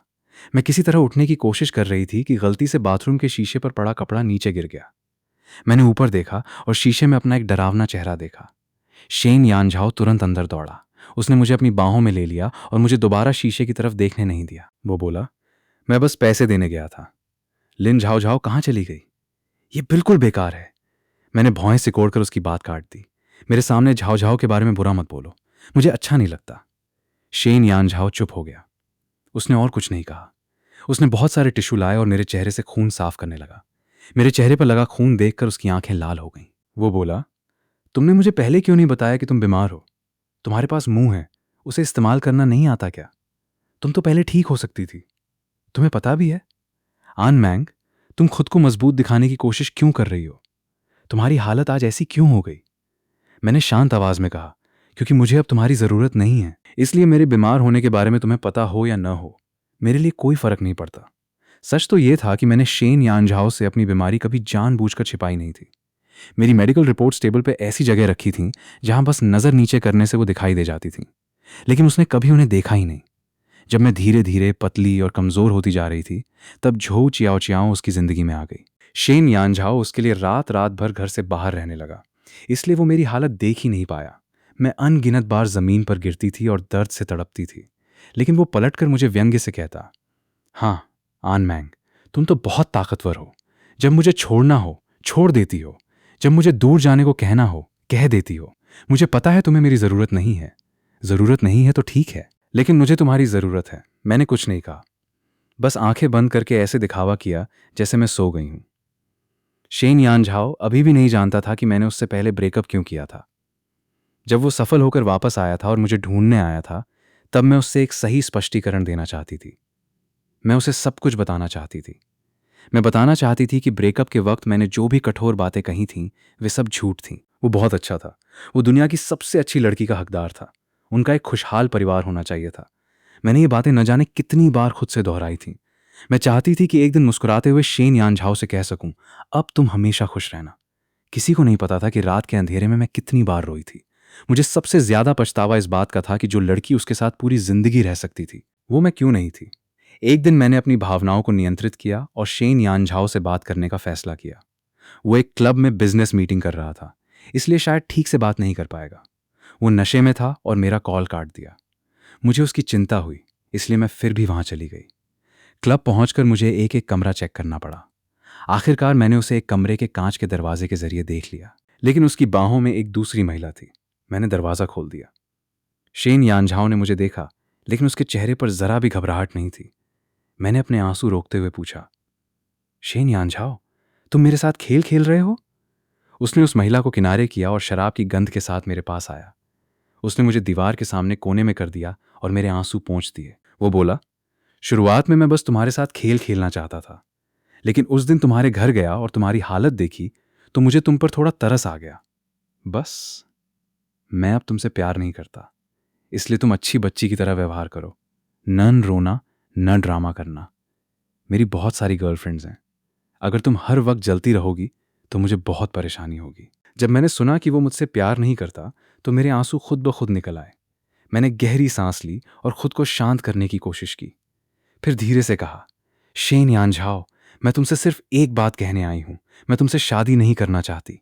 मैं किसी तरह उठने की कोशिश कर रही थी कि गलती से बाथरूम के शीशे पर पड़ा कपड़ा नीचे गिर गया। मैंने ऊपर देखा और शीशे में अपना एक डरावना चेहरा देखा। शेन यानझाओ तुरंत अंदर दौड़ा। उसने मुझे अपनी बाहों में ले लिया और मुझे दोबारा शीशे की तरफ देखने नहीं दिया। वो बोला, मैं बस पैसे देने गया था। लिन झाओ झाओ कहाँ चली गई? ये बिल्कुल बेकार है। मैंने भौहें सिकोड़कर उसकी बात काट दी। मेरे सामने झाओ झाओ के बारे में बुरा मत बोलो, मुझे अच्छा नहीं लगता। शेन यानझाओ चुप हो गया। उसने और कुछ नहीं कहा। उसने बहुत सारे टिश्यू लाए और मेरे चेहरे से खून साफ करने लगा। मेरे चेहरे पर लगा खून देखकर उसकी आंखें लाल हो गईं। वो बोला, तुमने मुझे पहले क्यों नहीं बताया कि तुम बीमार हो? तुम्हारे पास मुंह है, उसे इस्तेमाल करना नहीं आता क्या? तुम तो पहले ठीक हो सकती थी। तुम्हें पता भी है, आन मैंग, तुम खुद को मजबूत दिखाने की कोशिश क्यों कर रही हो? तुम्हारी हालत आज ऐसी क्यों हो गई? मैंने शांत आवाज में कहा, क्योंकि मुझे अब तुम्हारी जरूरत नहीं है। इसलिए मेरे बीमार होने के बारे में तुम्हें पता हो या न हो, मेरे लिए कोई फर्क नहीं पड़ता। सच तो यह था कि मैंने शेन यानझाओ से अपनी बीमारी कभी जानबूझकर छिपाई नहीं थी। मेरी मेडिकल रिपोर्ट्स टेबल पे ऐसी जगह रखी थीं जहां बस नजर नीचे करने से वो दिखाई दे जाती थीं, लेकिन उसने कभी उन्हें देखा ही नहीं। जब मैं धीरे धीरे पतली और कमजोर होती जा रही थी, तब झोउ चियाओ चियाओ उसकी जिंदगी में आ गई। शेन यानझाओ उसके लिए रात रात भर घर से बाहर रहने लगा, इसलिए वो मेरी हालत देख ही नहीं पाया। मैं अनगिनत बार जमीन पर गिरती थी और दर्द से तड़पती थी, लेकिन वो पलटकर मुझे व्यंग्य से कहता, हाँ आन मैंग, तुम तो बहुत ताकतवर हो। जब मुझे छोड़ना हो छोड़ देती हो, जब मुझे दूर जाने को कहना हो कह देती हो। मुझे पता है तुम्हें मेरी जरूरत नहीं है। जरूरत नहीं है तो ठीक है, लेकिन मुझे तुम्हारी जरूरत है। मैंने कुछ नहीं कहा, बस आंखें बंद करके ऐसे दिखावा किया जैसे मैं सो गई हूं। शेन यानझाओ अभी भी नहीं जानता था कि मैंने उससे पहले ब्रेकअप क्यों किया था। जब वो सफल होकर वापस आया था और मुझे ढूंढने आया था, तब मैं उससे एक सही स्पष्टीकरण देना चाहती थी। मैं उसे सब कुछ बताना चाहती थी। मैं बताना चाहती थी कि ब्रेकअप के वक्त मैंने जो भी कठोर बातें कही थीं, वे सब झूठ थीं। वो बहुत अच्छा था। वो दुनिया की सबसे अच्छी लड़की का हकदार था। उनका एक खुशहाल परिवार होना चाहिए था। मैंने ये बातें न जाने कितनी बार खुद से दोहराई थीं। मैं चाहती थी कि एक दिन मुस्कुराते हुए शेन यानझाओ से कह सकूं, अब तुम हमेशा खुश रहना। किसी को नहीं पता था कि रात के अंधेरे में मैं कितनी बार रोई थी। मुझे सबसे ज्यादा पछतावा इस बात का था कि जो लड़की उसके साथ पूरी जिंदगी रह सकती थी, वो मैं क्यों नहीं थी। एक दिन मैंने अपनी भावनाओं को नियंत्रित किया और शेन यानझाओ से बात करने का फैसला किया। वो एक क्लब में बिजनेस मीटिंग कर रहा था, इसलिए शायद ठीक से बात नहीं कर पाएगा। वो नशे में था और मेरा कॉल काट दिया। मुझे उसकी चिंता हुई, इसलिए मैं फिर भी वहां चली गई। क्लब पहुंचकर मुझे एक एक कमरा चेक करना पड़ा। आखिरकार मैंने उसे एक कमरे के कांच के दरवाजे के जरिए देख लिया, लेकिन उसकी बाहों में एक दूसरी महिला थी। मैंने दरवाजा खोल दिया। शेन यानझाओ ने मुझे देखा, लेकिन उसके चेहरे पर जरा भी घबराहट नहीं थी। मैंने अपने आंसू रोकते हुए पूछा, शेन यानझाओ, तुम मेरे साथ खेल खेल रहे हो? उसने उस महिला को किनारे किया और शराब की गंध के साथ मेरे पास आया। उसने मुझे दीवार के सामने कोने में कर दिया और मेरे आंसू पोंछ दिए। वो बोला, शुरुआत में मैं बस तुम्हारे साथ खेल खेलना चाहता था, लेकिन उस दिन तुम्हारे घर गया और तुम्हारी हालत देखी तो मुझे तुम पर थोड़ा तरस आ गया। बस मैं अब तुमसे प्यार नहीं करता, इसलिए तुम अच्छी बच्ची की तरह व्यवहार करो। न रोना, न ड्रामा करना। मेरी बहुत सारी गर्लफ्रेंड्स हैं। अगर तुम हर वक्त जलती रहोगी तो मुझे बहुत परेशानी होगी। जब मैंने सुना कि वो मुझसे प्यार नहीं करता, तो मेरे आंसू खुद ब खुद निकल आए। मैंने गहरी सांस ली और खुद को शांत करने की कोशिश की। फिर धीरे से कहा, शेन यानझाओ, मैं तुमसे सिर्फ एक बात कहने आई हूं। मैं तुमसे शादी नहीं करना चाहती।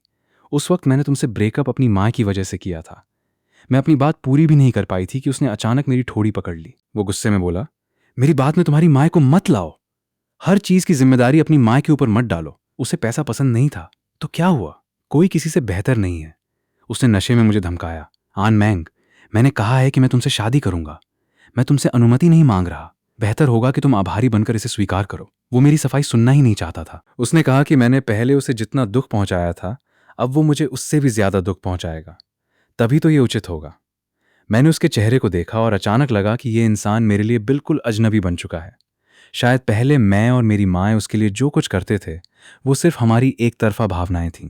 उस वक्त मैंने तुमसे ब्रेकअप अपनी माँ की वजह से किया था। मैं अपनी बात पूरी भी नहीं कर पाई थी कि उसने अचानक मेरी ठोड़ी पकड़ ली। वो गुस्से में बोला, मेरी बात में तुम्हारी माँ को मत लाओ। हर चीज की जिम्मेदारी अपनी माँ के ऊपर मत डालो। उसे पैसा पसंद नहीं था तो क्या हुआ? कोई किसी से बेहतर नहीं है। उसने नशे में मुझे धमकाया। आन मैंग, मैंने कहा है कि मैं तुमसे शादी करूंगा। मैं तुमसे अनुमति नहीं मांग रहा। बेहतर होगा कि तुम आभारी बनकर इसे स्वीकार करो। वो मेरी सफाई सुनना ही नहीं चाहता था। उसने कहा कि मैंने पहले उसे जितना दुख पहुंचाया था, अब वो मुझे उससे भी ज्यादा दुख पहुंचाएगा। तभी तो ये उचित होगा। मैंने उसके चेहरे को देखा और अचानक लगा कि ये इंसान मेरे लिए बिल्कुल अजनबी बन चुका है। शायद पहले मैं और मेरी माँ उसके लिए जो कुछ करते थे, वो सिर्फ हमारी एक तरफा भावनाएं थीं।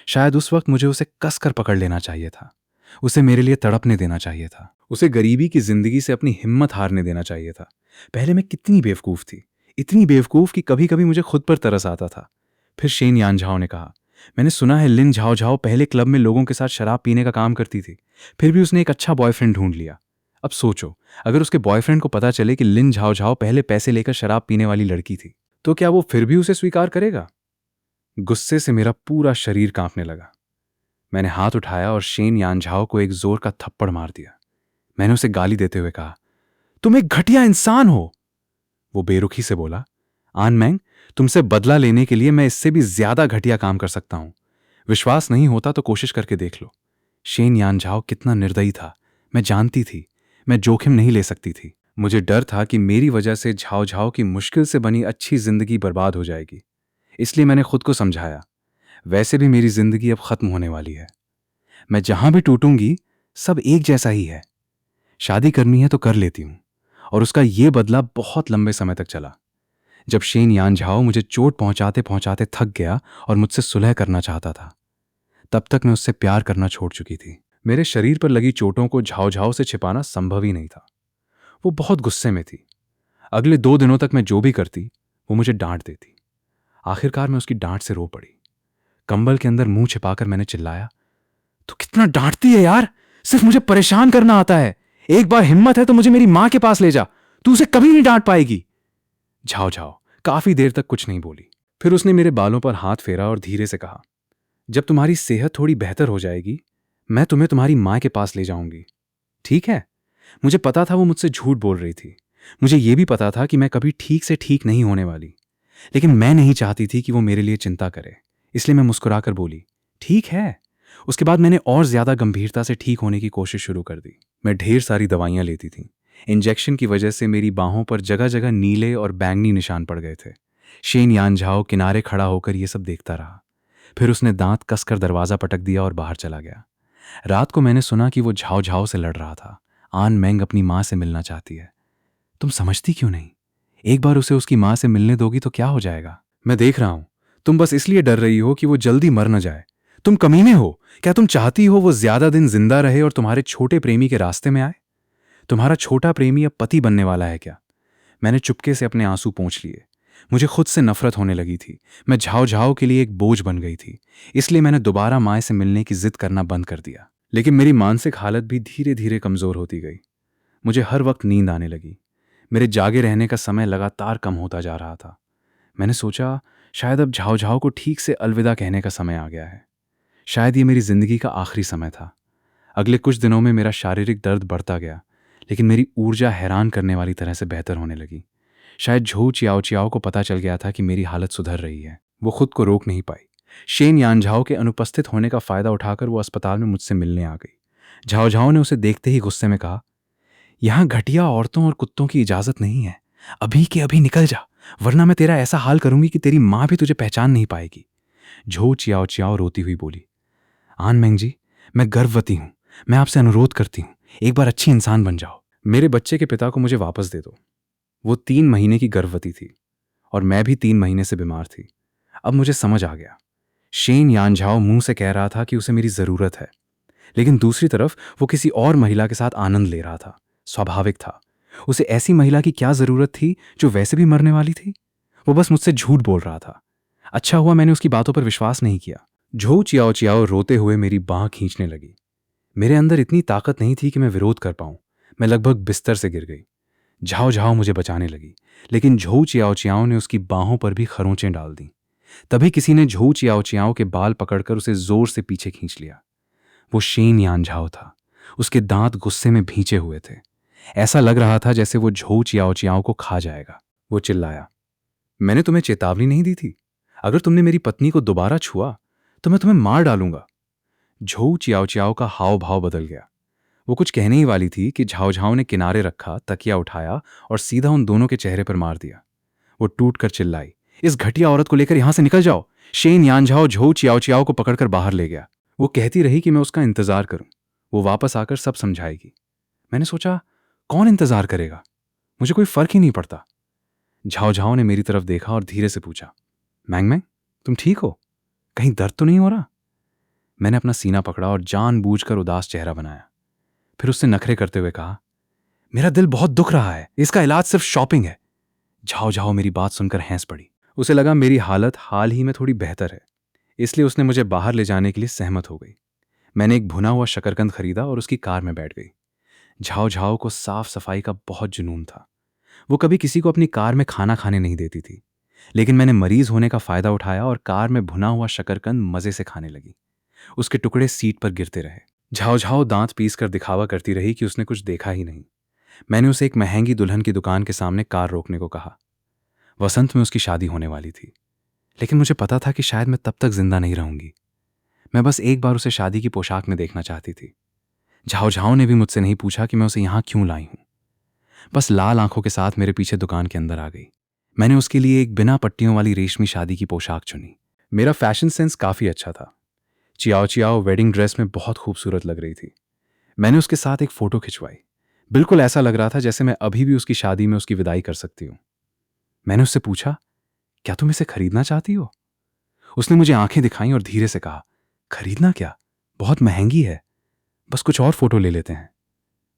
शायद उस वक्त मुझे उसे कसकर पकड़ लेना चाहिए था। उसे मेरे लिए तड़पने देना चाहिए था। उसे गरीबी की जिंदगी से अपनी हिम्मत हारने देना चाहिए था। पहले मैं कितनी बेवकूफ थी, इतनी बेवकूफ कि कभी कभी मुझे खुद पर तरस आता था। फिर शेन यानझाओ ने कहा, मैंने सुना है लिन झाओ झाओ पहले क्लब में लोगों के साथ शराब पीने का काम करती थी, फिर भी उसने एक अच्छा बॉयफ्रेंड ढूंढ लिया। अब सोचो, अगर उसके बॉयफ्रेंड को पता चले कि लिन झाओ झाओ पहले पैसे लेकर शराब पीने वाली लड़की थी, तो क्या वो फिर भी उसे स्वीकार करेगा? गुस्से से मेरा पूरा शरीर कांपने लगा। मैंने हाथ उठाया और शेन यानझाओ को एक जोर का थप्पड़ मार दिया। मैंने उसे गाली देते हुए कहा, तुम एक घटिया इंसान हो। वो बेरुखी से बोला, आन मैंग, तुमसे बदला लेने के लिए मैं इससे भी ज्यादा घटिया काम कर सकता हूं। विश्वास नहीं होता तो कोशिश करके देख लो। शेन यानझाओ कितना निर्दयी था। मैं जानती थी मैं जोखिम नहीं ले सकती थी। मुझे डर था कि मेरी वजह से झाओ झाओ की मुश्किल से बनी अच्छी जिंदगी बर्बाद हो जाएगी। इसलिए मैंने खुद को समझाया, वैसे भी मेरी जिंदगी अब खत्म होने वाली है। मैं जहां भी टूटूंगी सब एक जैसा ही है। शादी करनी है तो कर लेती हूं। और उसका ये बदला बहुत लंबे समय तक चला। जब शेन यानझाओ मुझे चोट पहुंचाते पहुंचाते थक गया और मुझसे सुलह करना चाहता था, तब तक मैं उससे प्यार करना छोड़ चुकी थी। मेरे शरीर पर लगी चोटों को झाव झाव से छिपाना संभव ही नहीं था। वो बहुत गुस्से में थी। अगले 2 दिनों तक मैं जो भी करती वो मुझे डांट देती। आखिरकार मैं उसकी डांट से रो पड़ी। कंबल के अंदर मुंह छिपाकर मैंने चिल्लाया, तू कितना डांटती है यार, सिर्फ मुझे परेशान करना आता है। एक बार हिम्मत है तो मुझे मेरी मां के पास ले जा, तू उसे कभी नहीं डांट पाएगी। झाओ झाओ काफी देर तक कुछ नहीं बोली। फिर उसने मेरे बालों पर हाथ फेरा और धीरे से कहा, जब तुम्हारी सेहत थोड़ी बेहतर हो जाएगी मैं तुम्हें तुम्हारी मां के पास ले जाऊंगी, ठीक है? मुझे पता था वो मुझसे झूठ बोल रही थी। मुझे यह भी पता था कि मैं कभी ठीक से ठीक नहीं होने वाली, लेकिन मैं नहीं चाहती थी कि वो मेरे लिए चिंता करे, इसलिए मैं मुस्कुराकर बोली, ठीक है। उसके बाद मैंने और ज्यादा गंभीरता से ठीक होने की कोशिश शुरू कर दी। मैं ढेर सारी दवाइयां लेती थी। इंजेक्शन की वजह से मेरी बाहों पर जगह जगह नीले और बैंगनी निशान पड़ गए थे। शेन यानझाओ किनारे खड़ा होकर यह सब देखता रहा। फिर उसने दांत कसकर दरवाजा पटक दिया और बाहर चला गया। रात को मैंने सुना कि वो झाओ झाओ से लड़ रहा था। आन मैंग अपनी मां से मिलना चाहती है। तुम समझती क्यों नहीं? एक बार उसे उसकी मां से मिलने दोगी तो क्या हो जाएगा? मैं देख रहा हूं तुम बस इसलिए डर रही हो कि वो जल्दी मर न जाए। तुम कमीने हो। क्या तुम चाहती हो वो ज्यादा दिन जिंदा रहे और तुम्हारे छोटे प्रेमी के रास्ते में आए? तुम्हारा छोटा प्रेमी अब पति बनने वाला है क्या? मैंने चुपके से अपने आंसू पोंछ लिए। मुझे खुद से नफरत होने लगी थी। मैं झाओ झाओ के लिए एक बोझ बन गई थी। इसलिए मैंने दोबारा मां से मिलने की जिद करना बंद कर दिया। लेकिन मेरी मानसिक हालत भी धीरे धीरे कमजोर होती गई। मुझे हर वक्त नींद आने लगी। मेरे जागे रहने का समय लगातार कम होता जा रहा था। मैंने सोचा शायद अब झाओ झाओ को ठीक से अलविदा कहने का समय आ गया है। शायद ये मेरी जिंदगी का आखिरी समय था। अगले कुछ दिनों में मेरा शारीरिक दर्द बढ़ता गया, लेकिन मेरी ऊर्जा हैरान करने वाली तरह से बेहतर होने लगी। शायद झू चियाओ चियाओ को पता चल गया था कि मेरी हालत सुधर रही है। वो खुद को रोक नहीं पाई। शेन यानझाओ के अनुपस्थित होने का फायदा उठाकर वो अस्पताल में मुझसे मिलने आ गई। झाओ झाओ ने उसे देखते ही गुस्से में कहा, यहां घटिया औरतों और कुत्तों की इजाजत नहीं है। अभी के अभी निकल जा, वरना मैं तेरा ऐसा हाल करूंगी कि तेरी मां भी तुझे पहचान नहीं पाएगी। झो चियाओ चियाओ रोती हुई बोली, आन मैंग जी, मैं गर्भवती हूं। मैं आपसे अनुरोध करती हूं, एक बार अच्छी इंसान बन जाओ। मेरे बच्चे के पिता को मुझे वापस दे दो। वो 3 महीने की गर्भवती थी और मैं भी 3 महीने से बीमार थी। अब मुझे समझ आ गया। शेन यानझाओ मुंह से कह रहा था कि उसे मेरी जरूरत है, लेकिन दूसरी तरफ वो किसी और महिला के साथ आनंद ले रहा था। स्वाभाविक था। उसे ऐसी महिला की क्या जरूरत थी जो वैसे भी मरने वाली थी? वो बस मुझसे झूठ बोल रहा था। अच्छा हुआ मैंने उसकी बातों पर विश्वास नहीं किया। झो चियाओ चियाओ रोते हुए मेरी बांह खींचने लगी। मेरे अंदर इतनी ताकत नहीं थी कि मैं विरोध कर पाऊं। मैं लगभग बिस्तर से गिर गई। झाओ झाओ मुझे बचाने लगी, लेकिन झो चियाओ चियाओ ने उसकी बाहों पर भी खरोंचें डाल दी। तभी किसी ने झो चियाओ चियाओ के बाल पकड़कर उसे जोर से पीछे खींच लिया। वो शेन यानझाओ था। उसके दांत गुस्से में भींचे हुए थे। ऐसा लग रहा था जैसे वो झो चियाओ चियाओ को खा जाएगा। वो चिल्लाया, मैंने तुम्हें चेतावनी नहीं दी थी? अगर तुमने मेरी पत्नी को दोबारा छुआ तो मैं तुम्हें मार डालूंगा। झो चियाओ चियाओ का हाव भाव बदल गया। वो कुछ कहने ही वाली थी कि झाओ झाओ ने किनारे रखा तकिया उठाया और सीधा उन दोनों के चेहरे पर मार दिया। वो टूट कर चिल्लाई, इस घटिया औरत को लेकर यहां से निकल जाओ। शेन यानझाओ झो चियाओ चियाओ को पकड़कर बाहर ले गया। वो कहती रही कि मैं उसका इंतजार करूं, वो वापस आकर सब समझाएगी। मैंने सोचा, कौन इंतजार करेगा? मुझे कोई फर्क ही नहीं पड़ता। झाओ झाओ ने मेरी तरफ देखा और धीरे से पूछा, मैंग मैंग, तुम ठीक हो? कहीं दर्द तो नहीं हो रहा? मैंने अपना सीना पकड़ा और जानबूझकर उदास चेहरा बनाया। फिर उससे नखरे करते हुए कहा, मेरा दिल बहुत दुख रहा है, इसका इलाज सिर्फ शॉपिंग है। झाओ झाओ मेरी बात सुनकर हंस पड़ी। उसे लगा मेरी हालत हाल ही में थोड़ी बेहतर है, इसलिए उसने मुझे बाहर ले जाने के लिए सहमत हो गई। मैंने एक भुना हुआ शकरकंद खरीदा और उसकी कार में बैठ गई। झाओ झाओ को साफ सफाई का बहुत जुनून था। वो कभी किसी को अपनी कार में खाना खाने नहीं देती थी, लेकिन मैंने मरीज होने का फायदा उठाया और कार में भुना हुआ शकरकंद मजे से खाने लगी। उसके टुकड़े सीट पर गिरते रहे। झाओ झाओ दांत पीस कर दिखावा करती रही कि उसने कुछ देखा ही नहीं। मैंने उसे एक महंगी दुल्हन की दुकान के सामने कार रोकने को कहा। वसंत में उसकी शादी होने वाली थी, लेकिन मुझे पता था कि शायद मैं तब तक जिंदा नहीं रहूंगी। मैं बस एक बार उसे शादी की पोशाक में देखना चाहती थी। झाओ झाओ ने भी मुझसे नहीं पूछा कि मैं उसे यहां क्यों लाई हूं। बस लाल आंखों के साथ मेरे पीछे दुकान के अंदर आ गई। मैंने उसके लिए एक बिना पट्टियों वाली रेशमी शादी की पोशाक चुनी। मेरा फैशन सेंस काफी अच्छा था। चियाओ चियाओ वेडिंग ड्रेस में बहुत खूबसूरत लग रही थी। मैंने उसके साथ एक फोटो खिंचवाई। बिल्कुल ऐसा लग रहा था जैसे मैं अभी भी उसकी शादी में उसकी विदाई कर सकती हूँ। मैंने उससे पूछा, क्या तुम इसे खरीदना चाहती हो? उसने मुझे आंखें दिखाई और धीरे से कहा, खरीदना क्या? बहुत महंगी है। बस कुछ और फोटो ले लेते हैं।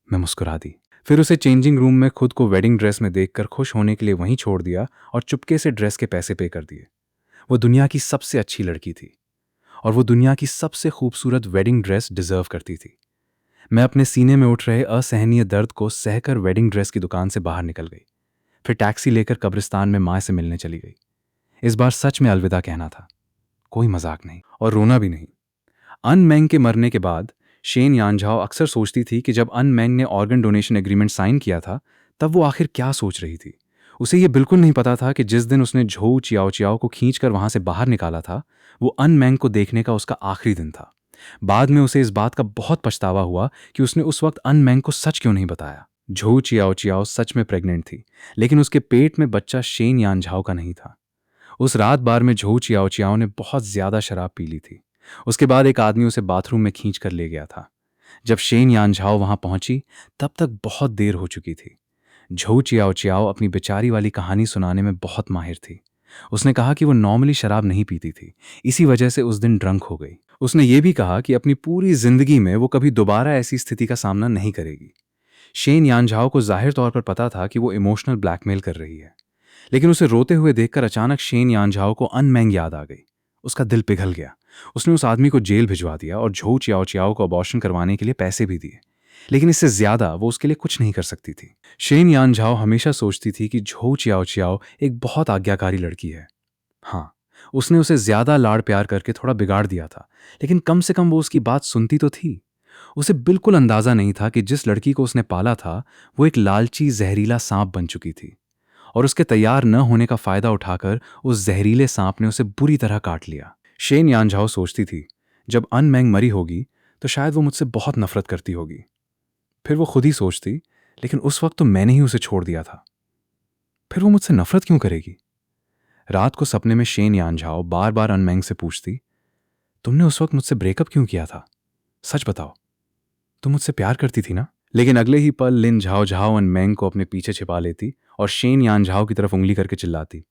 मैं मुस्कुरा दी। फिर उसे चेंजिंग रूम में खुद को वेडिंग ड्रेस में देखकर खुश होने के लिए वहीं छोड़ दिया और चुपके से ड्रेस के पैसे पे कर दिए। वो दुनिया की सबसे अच्छी लड़की थी और वो दुनिया की सबसे खूबसूरत वेडिंग ड्रेस डिजर्व करती थी। मैं अपने सीने में उठ रहे असहनीय दर्द को सहकर वेडिंग ड्रेस की दुकान से बाहर निकल गई। फिर टैक्सी लेकर कब्रिस्तान में माँ से मिलने चली गई। इस बार सच में अलविदा कहना था, कोई मजाक नहीं और रोना भी नहीं। अन मैंग के मरने के बाद शेन यानझाओ अक्सर सोचती थी कि जब अन मैंग ने ऑर्गन डोनेशन एग्रीमेंट साइन किया था तब वो आखिर क्या सोच रही थी। उसे ये बिल्कुल नहीं पता था कि जिस दिन उसने झोउ चियाओ चियाओ को खींचकर वहां से बाहर निकाला था वो अन मैंग को देखने का उसका आखिरी दिन था। बाद में उसे इस बात का बहुत पछतावा हुआ कि उसने उस वक्त अन मैंग को सच क्यों नहीं बताया। झोउ चियाओ चियाओ सच में प्रेग्नेंट थी, लेकिन उसके पेट में बच्चा शेन यानझाओ का नहीं था। उस रात बार में झोउ चियाओ चियाओ ने बहुत ज्यादा शराब पी ली थी। उसके बाद एक आदमी उसे बाथरूम में खींच कर ले गया था। जब शेन यानझाओ वहां पहुंची तब तक बहुत देर हो चुकी थी। झोउ चियाओ चियाओ अपनी बेचारी वाली कहानी सुनाने में बहुत माहिर थी। उसने कहा कि वो नॉर्मली शराब नहीं पीती थी, इसी वजह से उस दिन ड्रंक हो गई। उसने ये भी कहा कि अपनी पूरी जिंदगी में वो कभी दोबारा ऐसी स्थिति का सामना नहीं करेगी। शेन यानझाओ को जाहिर तौर पर पता था कि वो इमोशनल ब्लैकमेल कर रही है, लेकिन उसे रोते हुए देखकर अचानक शेन यानझाओ को अन मैंग याद आ गई। उसका दिल पिघल गया। उसने उस आदमी को जेल भिजवा दिया और झोउ चियाओ चियाओ को अबॉर्शन करवाने के लिए पैसे भी दिए, लेकिन इससे ज्यादा वो उसके लिए कुछ नहीं कर सकती थी। शेन यानझाओ हमेशा सोचती थी कि झोउ चियाओ चियाओ एक बहुत आज्ञाकारी लड़की है। हाँ, उसने उसे ज्यादा लाड़ प्यार करके थोड़ा बिगाड़ दिया था, लेकिन कम से कम वो उसकी बात सुनती तो थी। उसे बिल्कुल अंदाजा नहीं था कि जिस लड़की को उसने पाला था वो एक लालची जहरीला सांप बन चुकी थी और उसके तैयार न होने का फायदा उठाकर उस जहरीले सांप ने उसे बुरी तरह काट लिया। शेन यानझाओ सोचती थी, जब अन मैंग मरी होगी तो शायद वो मुझसे बहुत नफरत करती होगी। फिर वो खुद ही सोचती, लेकिन उस वक्त तो मैंने ही उसे छोड़ दिया था, फिर वो मुझसे नफरत क्यों करेगी। रात को सपने में शेन यानझाओ बार बार अन मैंग से पूछती, तुमने उस वक्त मुझसे ब्रेकअप क्यों किया था? सच बताओ, तुम मुझसे प्यार करती थी ना? लेकिन अगले ही पल लिन झाओ झाओ अन मैंग को अपने पीछे छिपा लेती और शेन यानझाओ की तरफ उंगली करके चिल्लाती,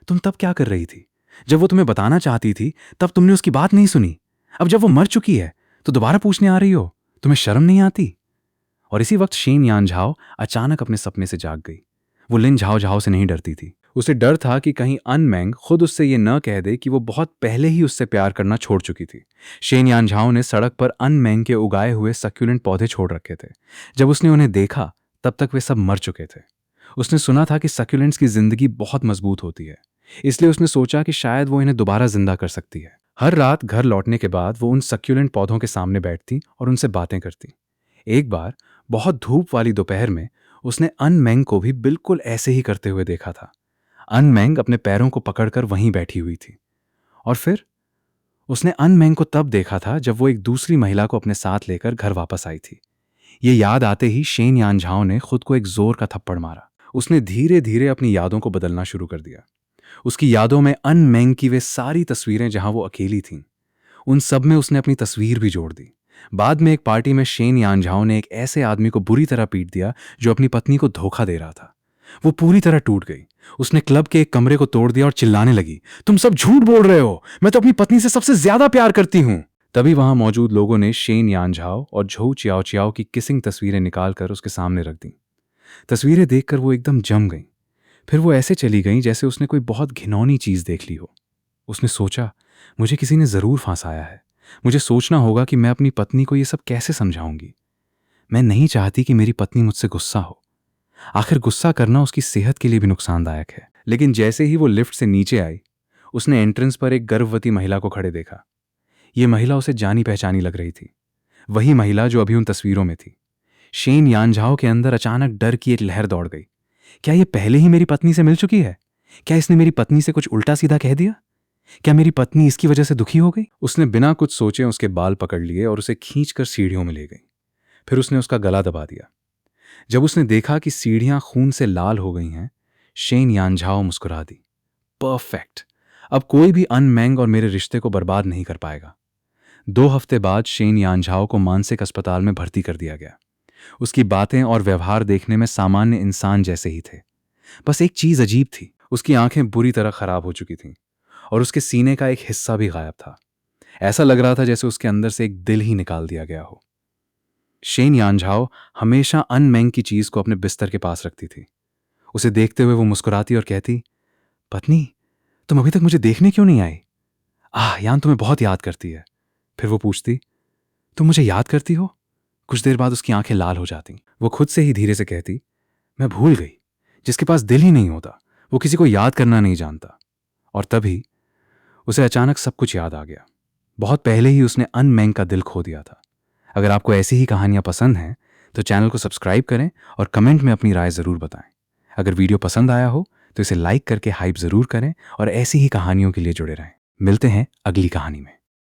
तुम तब क्या कर रही थी? जब वो तुम्हें बताना चाहती थी तब तुमने उसकी बात नहीं सुनी। अब जब वो मर चुकी है तो दोबारा पूछने आ रही हो? तुम्हें शर्म नहीं आती? और इसी वक्त शेन यानझाओ अचानक अपने सपने से जाग गई। वो लिन झाओ झाओ से नहीं डरती थी। उसे डर था कि कहीं अन मैंग खुद उससे ये न कह दे कि वो बहुत पहले ही उससे प्यार करना छोड़ चुकी थी। शेन यानझाओ ने सड़क पर अन मैंग के उगाए हुए सक्यूलेंट पौधे छोड़ रखे थे। जब उसने उन्हें देखा तब तक वे सब मर चुके थे। उसने सुना था कि सक्यूलेंट्स की जिंदगी बहुत मजबूत होती है, इसलिए उसने सोचा कि शायद वो इन्हें दोबारा जिंदा कर सकती है। हर रात घर लौटने के बाद वो उन सक्यूलेंट पौधों के सामने बैठती और उनसे बातें करती। एक बार बहुत धूप वाली दोपहर में उसने अन मैंग को भी बिल्कुल ऐसे ही करते हुए देखा था। अन मैंग अपने पैरों को पकड़कर वहीं बैठी हुई थी और फिर उसने अन मैंग को तब देखा था जब वो एक दूसरी महिला को अपने साथ लेकर घर वापस आई थी। ये याद आते ही शेन यानझाओ ने खुद को एक जोर का थप्पड़ मारा। उसने धीरे धीरे अपनी यादों को बदलना शुरू कर दिया। उसकी यादों में अन मैंग की वे सारी तस्वीरें जहां वो अकेली थीं, उन सब में उसने अपनी तस्वीर भी जोड़ दी। बाद में एक पार्टी में शेन यानझाओ ने एक ऐसे आदमी को बुरी तरह पीट दिया जो अपनी पत्नी को धोखा दे रहा था। वो पूरी तरह टूट गई। उसने क्लब के एक कमरे को तोड़ दिया और चिल्लाने लगी, तुम सब झूठ बोल रहे हो, मैं तो अपनी पत्नी से सबसे ज्यादा प्यार करती हूं। तभी वहां मौजूद लोगों ने शेन यानझाओ और झोउ चियाओ चियाओ की किसिंग तस्वीरें निकालकर उसके सामने रख दी। तस्वीरें देखकर वो एकदम जम गई। फिर वो ऐसे चली गई जैसे उसने कोई बहुत घिनौनी चीज देख ली हो। उसने सोचा, मुझे किसी ने जरूर फंसाया है। मुझे सोचना होगा कि मैं अपनी पत्नी को ये सब कैसे समझाऊंगी। मैं नहीं चाहती कि मेरी पत्नी मुझसे गुस्सा हो। आखिर गुस्सा करना उसकी सेहत के लिए भी नुकसानदायक है। लेकिन जैसे ही वो लिफ्ट से नीचे आई, उसने एंट्रेंस पर एक गर्भवती महिला को खड़े देखा। ये महिला उसे जानी पहचानी लग रही थी, वही महिला जो अभी उन तस्वीरों में थी। शेन यानझाओ के अंदर अचानक डर की एक लहर दौड़ गई। क्या ये पहले ही मेरी पत्नी से मिल चुकी है? क्या इसने मेरी पत्नी से कुछ उल्टा सीधा कह दिया? क्या मेरी पत्नी इसकी वजह से दुखी हो गई? उसने बिना कुछ सोचे उसके बाल पकड़ लिए और उसे खींचकर सीढ़ियों में ले गई। फिर उसने उसका गला दबा दिया। जब उसने देखा कि सीढ़ियां खून से लाल हो गई हैं, शेन यानझाओ मुस्कुरा दी। परफेक्ट, अब कोई भी अन मैंग और मेरे रिश्ते को बर्बाद नहीं कर पाएगा। 2 हफ्ते बाद शेन यानझाओ को मानसिक अस्पताल में भर्ती कर दिया गया। उसकी बातें और व्यवहार देखने में सामान्य इंसान जैसे ही थे। बस एक चीज अजीब थी, उसकी आंखें बुरी तरह खराब हो चुकी थीं और उसके सीने का एक हिस्सा भी गायब था। ऐसा लग रहा था जैसे उसके अंदर से एक दिल ही निकाल दिया गया हो। शेन यानझाओ हमेशा अनमेंग की चीज को अपने बिस्तर के पास रखती थी। उसे देखते हुए वो मुस्कुराती और कहती, पत्नी, तुम अभी तक मुझे देखने क्यों नहीं आई? यान तुम्हें बहुत याद करती है। फिर वो पूछती, तुम मुझे याद करती हो? कुछ देर बाद उसकी आंखें लाल हो जाती। वो खुद से ही धीरे से कहती, मैं भूल गई। जिसके पास दिल ही नहीं होता वो किसी को याद करना नहीं जानता। और तभी उसे अचानक सब कुछ याद आ गया। बहुत पहले ही उसने अनमेंग का दिल खो दिया था। अगर आपको ऐसी ही कहानियां पसंद हैं तो चैनल को सब्सक्राइब करें और कमेंट में अपनी राय ज़रूर बताएं। अगर वीडियो पसंद आया हो तो इसे लाइक करके हाइप ज़रूर करें और ऐसी ही कहानियों के लिए जुड़े रहें। मिलते हैं अगली कहानी में।